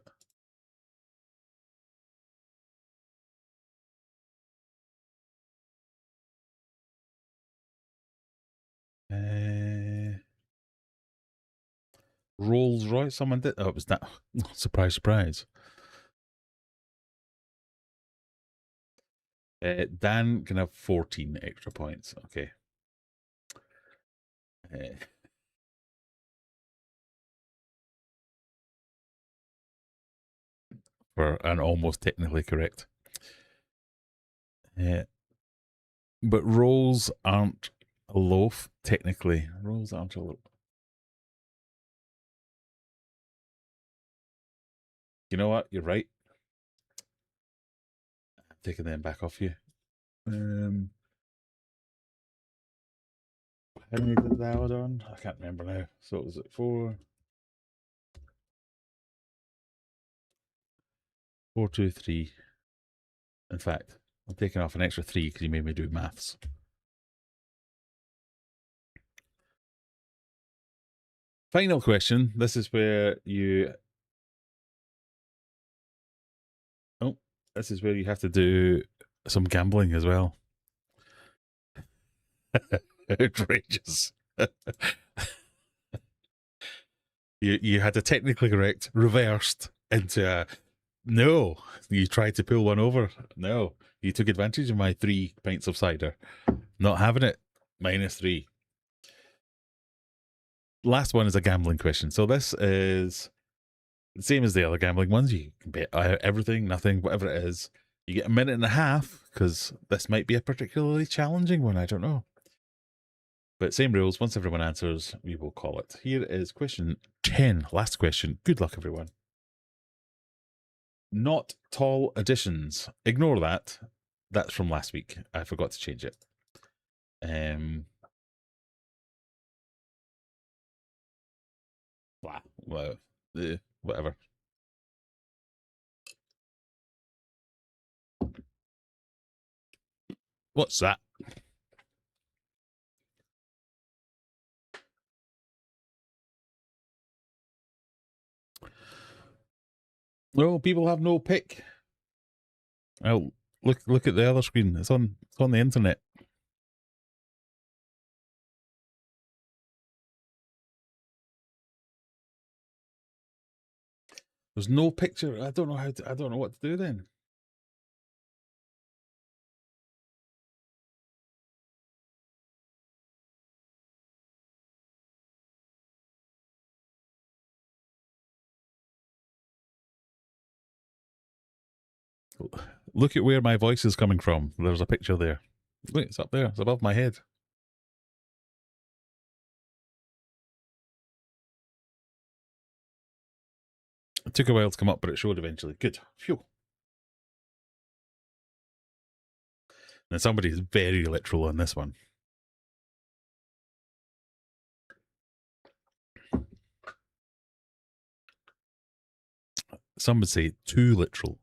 A: Rolls Royce, someone did. Oh, it was that. Surprise, surprise. Dan can have 14 extra points. Okay. For an almost technically correct. But rolls aren't a loaf, technically. Rolls aren't a loaf. You know what? You're right. I'm taking them back off you. How many did that add on? I can't remember now. So it was at 4. 4, 2, 3. In fact, I'm taking off an extra 3 because you made me do maths. Final question. This is where you... Oh, this is where you have to do some gambling as well. Outrageous. You had to technically correct, reversed into a... No, you tried to pull one over. No, you took advantage of my 3 pints of cider. Not having it. -3. Last one is a gambling question. So this is the same as the other gambling ones. You can bet everything, nothing, whatever it is. You get a minute and a half, because this might be a particularly challenging one. I don't know. But same rules. Once everyone answers, we will call it. Here is question 10. Last question. Good luck, everyone. Not tall additions. Ignore that. That's from last week. I forgot to change it. Blah. Well, whatever. What's that? No, people have no pick. Oh, look at the other screen. It's on the internet. There's no picture. I don't know what to do then. Look at where my voice is coming from. There's a picture there. Look, it's up there. It's above my head. It took a while to come up, but it showed eventually. Good. Phew. And somebody's very literal on this one. Some would say too literal.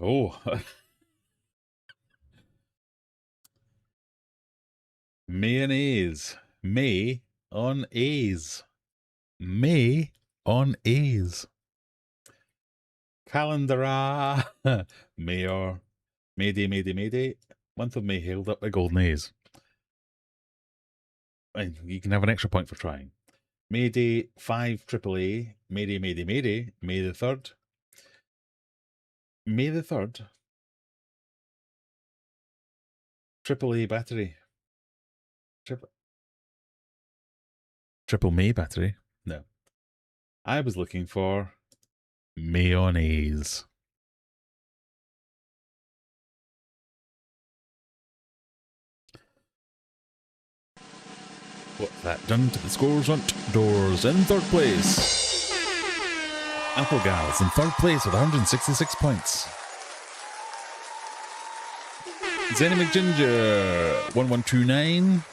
A: Oh. Mayonnaise. May on A's. May on A's. Calendar. Mayor. Mayday, Mayday, Mayday. Month of May hailed up by golden A's. And you can have an extra point for trying. Mayday 5 AAA. Mayday, Mayday, Mayday. May the 3rd. May the 3rd. AAA battery. Triple May battery? No. I was looking for mayonnaise. What's that done to the scores front doors? In 3rd place, Apple Gals in 3rd place with 166 points. Zenny McGinger 1129.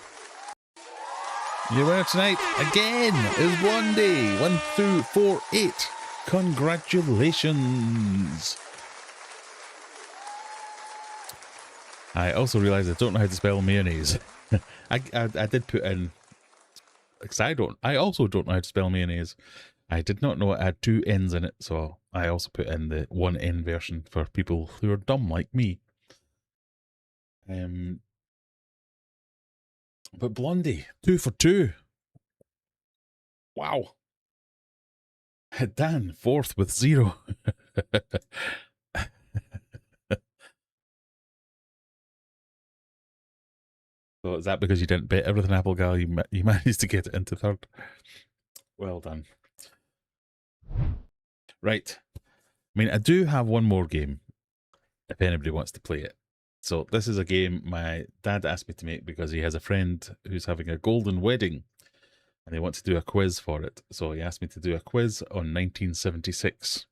A: Your winner tonight again is Blondie 1248. Congratulations. I also realised I don't know how to spell mayonnaise. I did put in, because I also don't know how to spell mayonnaise. I did not know it had 2 N's in it, so I also put in the 1 N version for people who are dumb like me. But Blondie, 2 for 2. Wow. Dan, 4th with 0. So is that because you didn't bet everything, Apple Gal? You managed to get it into 3rd. Well done. Right. I mean, I do have one more game, if anybody wants to play it. So this is a game my dad asked me to make because he has a friend who's having a golden wedding and they want to do a quiz for it. So he asked me to do a quiz on 1976.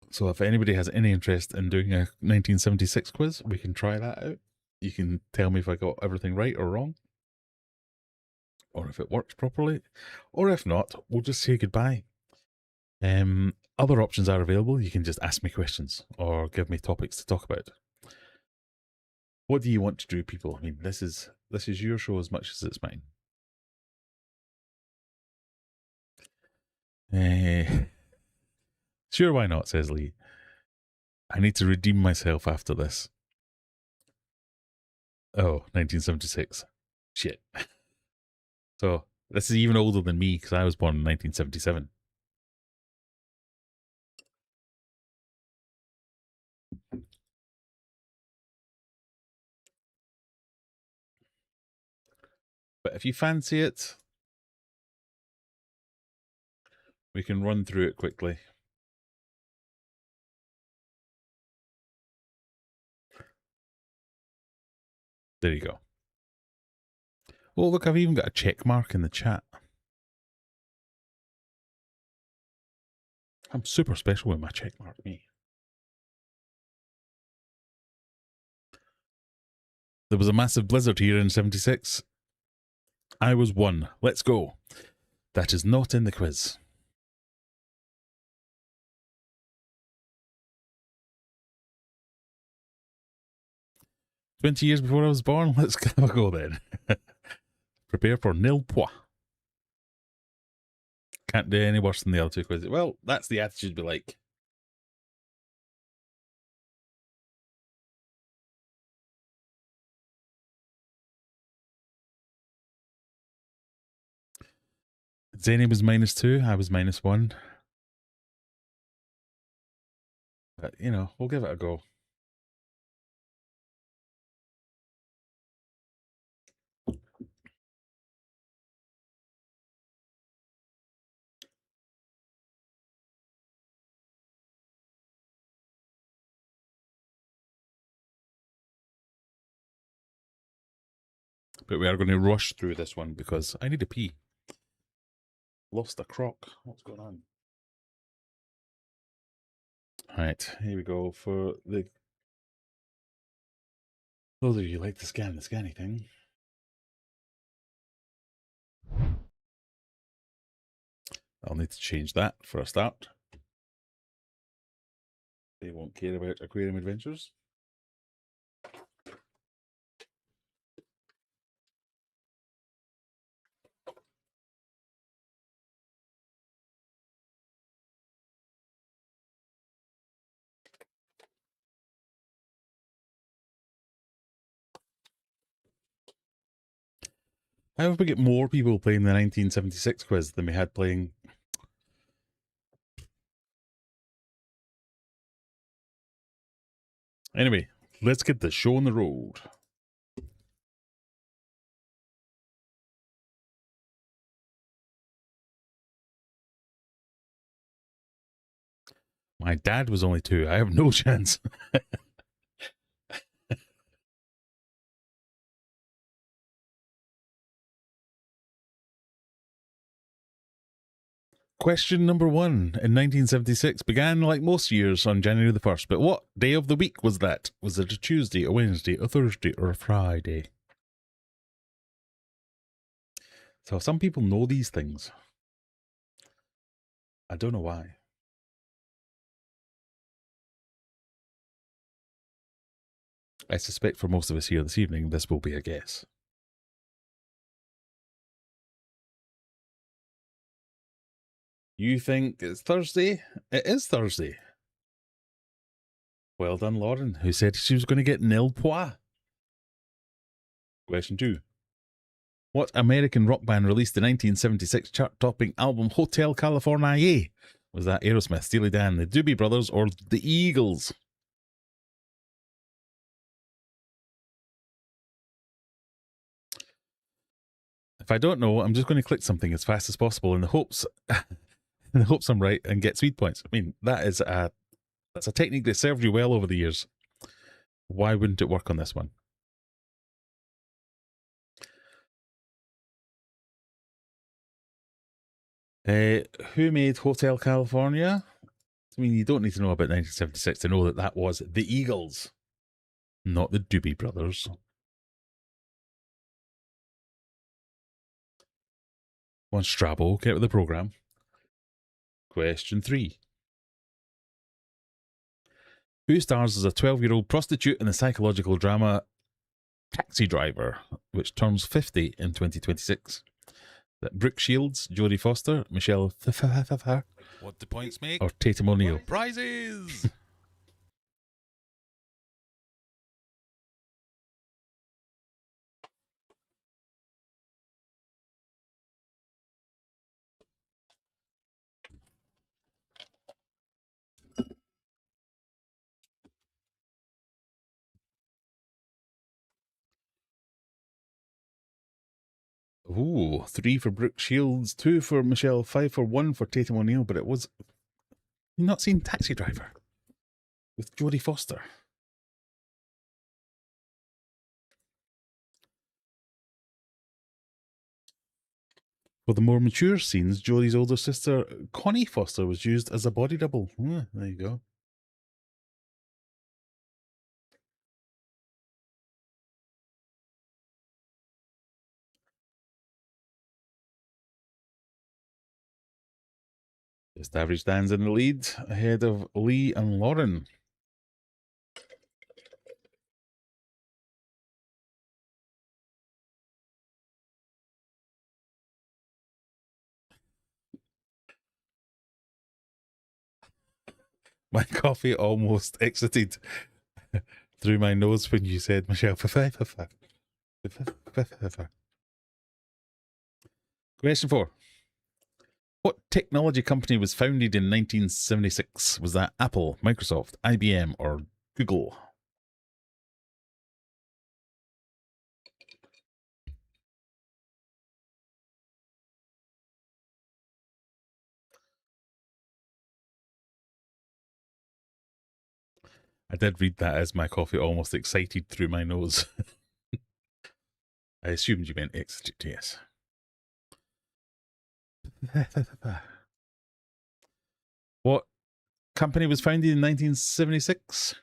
A: So if anybody has any interest in doing a 1976 quiz, we can try that out. You can tell me if I got everything right or wrong, or if it works properly, or if not, we'll just say goodbye. Other options are available. You can just ask me questions or give me topics to talk about. What do you want to do, people? I mean, this is your show as much as it's mine. Sure, why not, says Lee. I need to redeem myself after this. Oh, 1976. Shit. So, this is even older than me because I was born in 1977. But if you fancy it, we can run through it quickly. There you go. Oh, look, I've even got a check mark in the chat. I'm super special with my check mark, me. There was a massive blizzard here in 76. I was 1. Let's go. That is not in the quiz. "20 years before I was born? Let's have a go then." Prepare for nil point. Can't do any worse than the other 2 quizzes. Well, that's the attitude we like. Zany was -2. I was -1. But, you know, we'll give it a go. But we are going to rush through this one because I need a pee. Lost a crock. What's going on? Alright, here we go for the... Those of you who like to scan the scanny thing. I'll need to change that for a start. They won't care about aquarium adventures. How have we get more people playing the 1976 quiz than we had playing? Anyway, let's get the show on the road. My dad was only 2. I have no chance. Question number 1 in 1976 began like most years on January the 1st, but what day of the week was that? Was it a Tuesday, a Wednesday, a Thursday, or a Friday? So some people know these things. I don't know why. I suspect for most of us here this evening, this will be a guess. You think it's Thursday? It is Thursday. Well done, Lauren, who said she was going to get nil pois. Question 2. What American rock band released the 1976 chart-topping album Hotel California? Was that Aerosmith, Steely Dan, the Doobie Brothers, or the Eagles? If I don't know, I'm just going to click something as fast as possible in the hopes I'm right and get speed points. I mean, that's a technique that served you well over the years. Why wouldn't it work on this one? Who made Hotel California? I mean, you don't need to know about 1976 to know that that was the Eagles, not the Doobie Brothers. One Strabo, get with the program. Question 3. Who stars as a 12-year-old prostitute in the psychological drama Taxi Driver, which turns 50 in 2026? That Brooke Shields, Jodie Foster, Michelle Pfeiffer,
B: What the points make?
A: or Tatum O'Neal?
B: Prizes!
A: Ooh, 3 for Brooke Shields, 2 for Michelle Pfeiffer, 1 for Tatum O'Neal, but it was... You've not seen Taxi Driver with Jodie Foster? For the more mature scenes, Jodie's older sister, Connie Foster, was used as a body double. There you go. Just average stands in the lead, ahead of Lee and Lauren. My coffee almost exited through my nose when you said Michelle Pfeiffer. Question 4. What technology company was founded in 1976? Was that Apple, Microsoft, IBM, or Google? I did read that as my coffee almost excited through my nose. I assumed you meant exited, yes. What company was founded in 1976?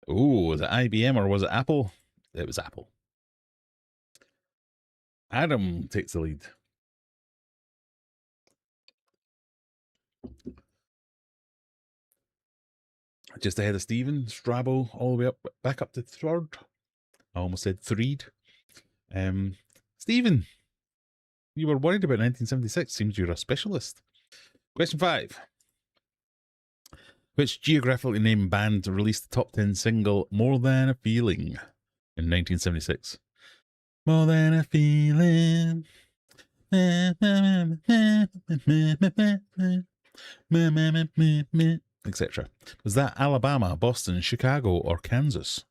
A: Was it IBM or was it Apple? It was Apple. Adam takes the lead. Just ahead of Stephen, Strabo all the way up, back up to third. I almost said threed. Stephen, you were worried about 1976. Seems you're a specialist. Question 5. Which geographically named band released the top 10 single More Than a Feeling in 1976? More than a feeling. Etc. Was that Alabama, Boston, Chicago, or Kansas?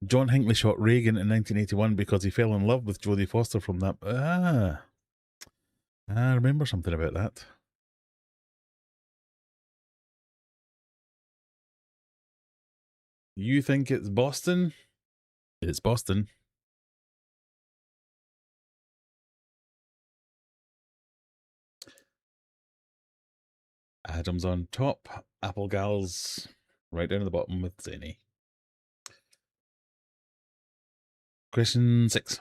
A: John Hinckley shot Reagan in 1981 because he fell in love with Jodie Foster from that. I remember something about that. You think it's Boston? It's Boston. Adams on top, Apple Gals right down at the bottom with Zany. Question 6.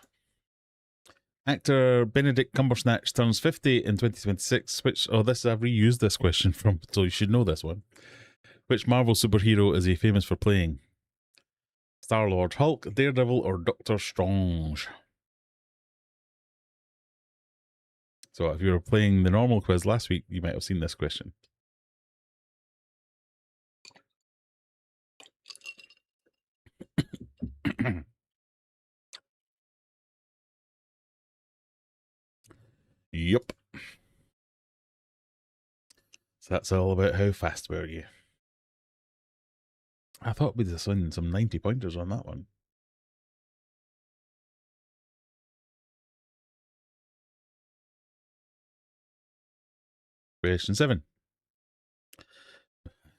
A: Actor Benedict Cumbersnatch turns 50 in 2026. I've reused this question from, so you should know this one. Which Marvel superhero is he famous for playing? Star-Lord, Hulk, Daredevil, or Doctor Strange? So if you were playing the normal quiz last week, you might have seen this question. Yup. So that's all about how fast were you. I thought we'd assigned some 90 pointers on that one. Question 7.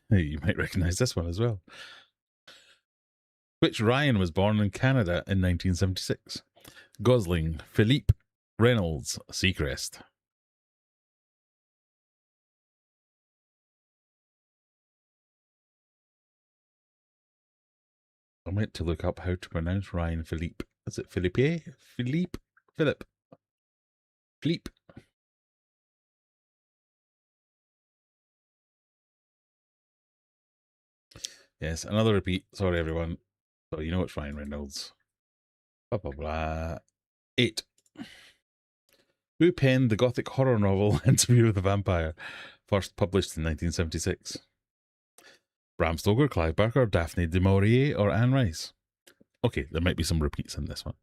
A: You might recognize this one as well. Which Ryan was born in Canada in 1976? Gosling, Philippe, Reynolds, Seacrest. I meant to look up how to pronounce Ryan Philippe. Is it Philippe? Philippe? Philip? Philippe? Yes, another repeat. Sorry, everyone. So you know it's Ryan Reynolds. Blah, blah, blah. 8. Who penned the gothic horror novel Interview with a Vampire, first published in 1976? Bram Stoker, Clive Barker, Daphne du Maurier, or Anne Rice? Okay, there might be some repeats in this one.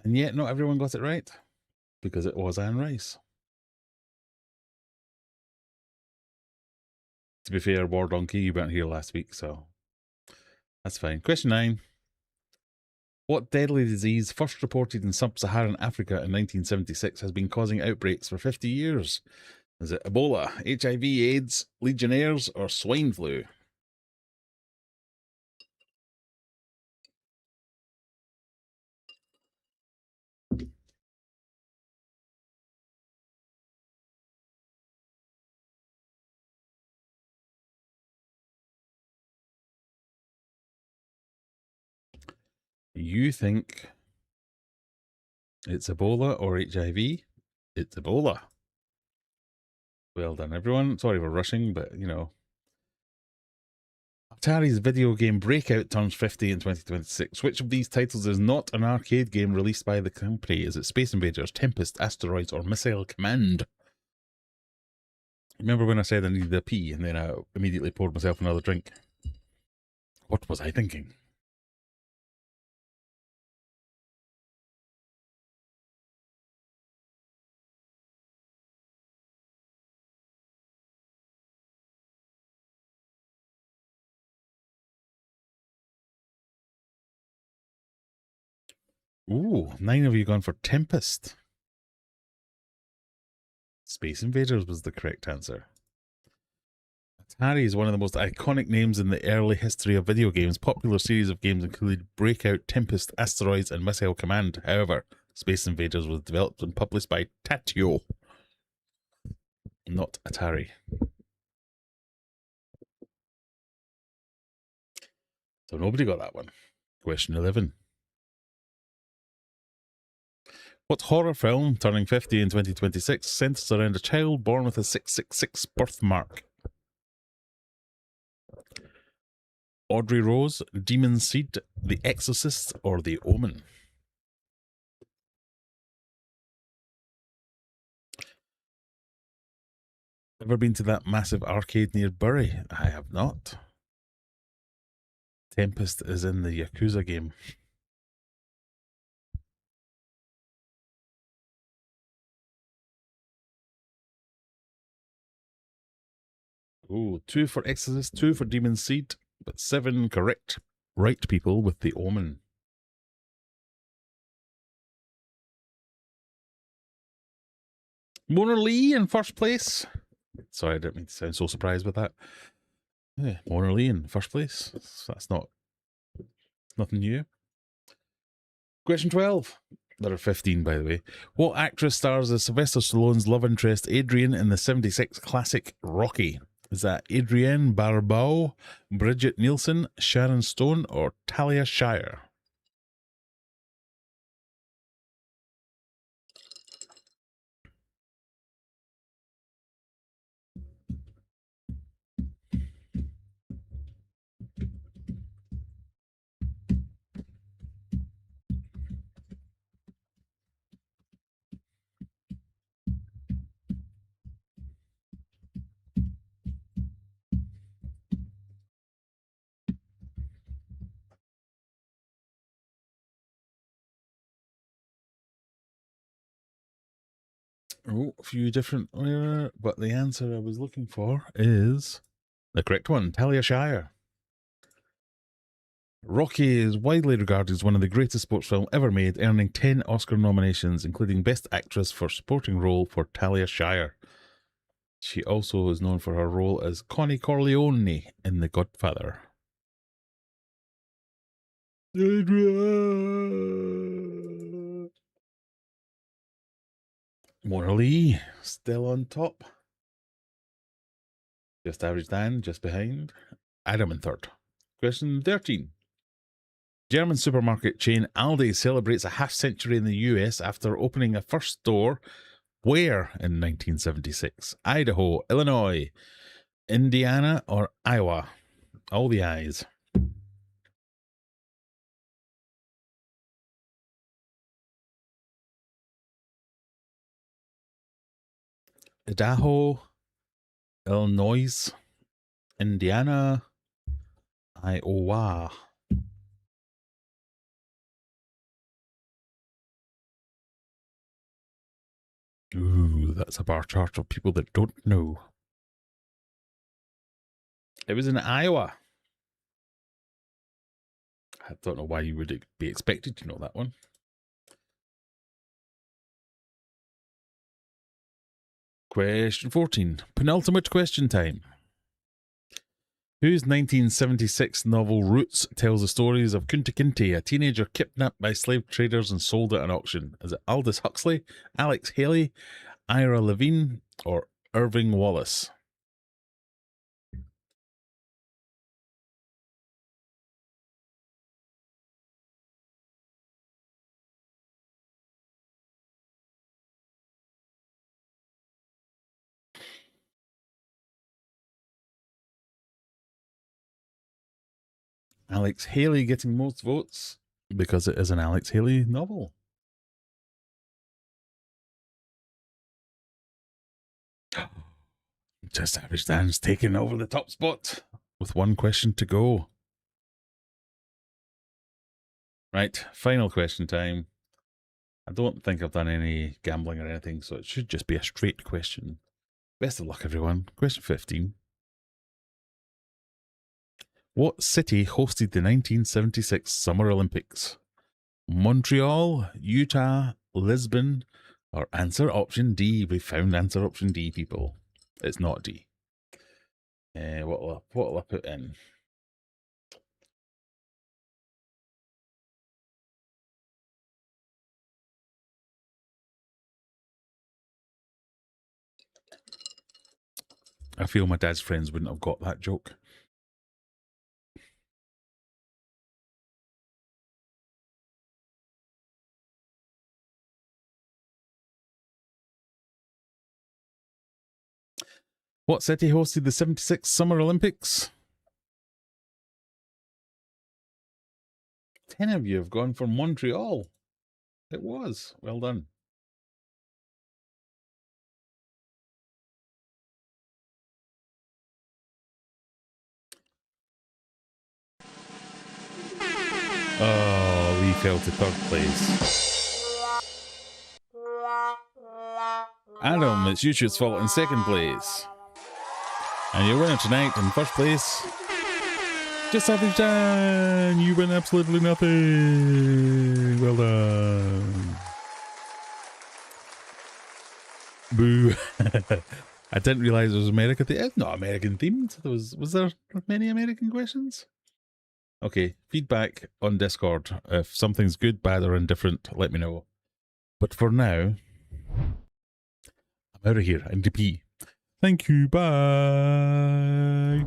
A: And yet, not everyone got it right, because it was Anne Rice. To be fair, War Donkey, you weren't here last week, so that's fine. Question 9. What deadly disease, first reported in sub-Saharan Africa in 1976, has been causing outbreaks for 50 years? Is it Ebola, HIV, AIDS, Legionnaires, or swine flu? You think it's Ebola or HIV? It's Ebola. Well done, everyone. Sorry for rushing, but you know. Atari's video game Breakout turns 50 in 2026. Which of these titles is not an arcade game released by the company? Is it Space Invaders, Tempest, Asteroids, or Missile Command? Remember when I said I needed a pee and then I immediately poured myself another drink? What was I thinking? Ooh, 9 of you gone for Tempest. Space Invaders was the correct answer. Atari is one of the most iconic names in the early history of video games. Popular series of games include Breakout, Tempest, Asteroids, and Missile Command. However, Space Invaders was developed and published by Tatio, not Atari. So nobody got that one. Question 11. What horror film, turning 50 in 2026, centers around a child born with a 666 birthmark? Audrey Rose, Demon Seed, The Exorcist, or The Omen? Ever been to that massive arcade near Bury? I have not. Tempest is in the Yakuza game. Oh, 2 for Exorcist, 2 for Demon Seed, but 7 correct. Right people with The Omen. Mona Lee in first place. Sorry, I didn't mean to sound so surprised with that. Yeah, Mona Lee in first place. That's nothing new. Question 12. There are 15, by the way. What actress stars as Sylvester Stallone's love interest Adrienne in the 76 classic Rocky? Is that Adrienne Barbeau, Bridget Nielsen, Sharon Stone, or Talia Shire? Oh, a few different, but the answer I was looking for is the correct one, Talia Shire. Rocky is widely regarded as one of the greatest sports films ever made, earning 10 Oscar nominations, including Best Actress for Supporting Role for Talia Shire. She also is known for her role as Connie Corleone in The Godfather. Adrian! Mona Lee, still on top. Just average Dan, just behind. Adam in third. Question 13. German supermarket chain Aldi celebrates a half century in the US after opening a first store where in 1976? Idaho, Illinois, Indiana, or Iowa? All the eyes. Idaho, Illinois, Indiana, Iowa. Ooh, that's a bar chart of people that don't know. It was in Iowa. I don't know why you would be expected to know that one. Question 14. Penultimate question time. Whose 1976 novel Roots tells the stories of Kunta Kinte, a teenager kidnapped by slave traders and sold at an auction? Is it Aldous Huxley, Alex Haley, Ira Levine, or Irving Wallace? Alex Haley getting most votes because it is an Alex Haley novel. Just Average Dan's taking over the top spot with one question to go. Right, final question time. I don't think I've done any gambling or anything, so it should just be a straight question. Best of luck, everyone. Question 15. What city hosted the 1976 Summer Olympics? Montreal, Utah, Lisbon, or answer option D? We found answer option D, people. It's not D. What'll I put in? I feel my dad's friends wouldn't have got that joke. What city hosted the 76 Summer Olympics? 10 of you have gone for Montreal. It was. Well done. Oh, Lee fell to third place. Adam, it's YouTube's fault in second place. And your winner tonight in first place, Just Average Dan. You win absolutely nothing. Well done. Boo. I didn't realize it was America. It's not American themed. Was there many American questions? Okay, feedback on Discord. If something's good, bad, or indifferent, let me know. But for now, I'm out of here. I'm DP. Thank you. Bye.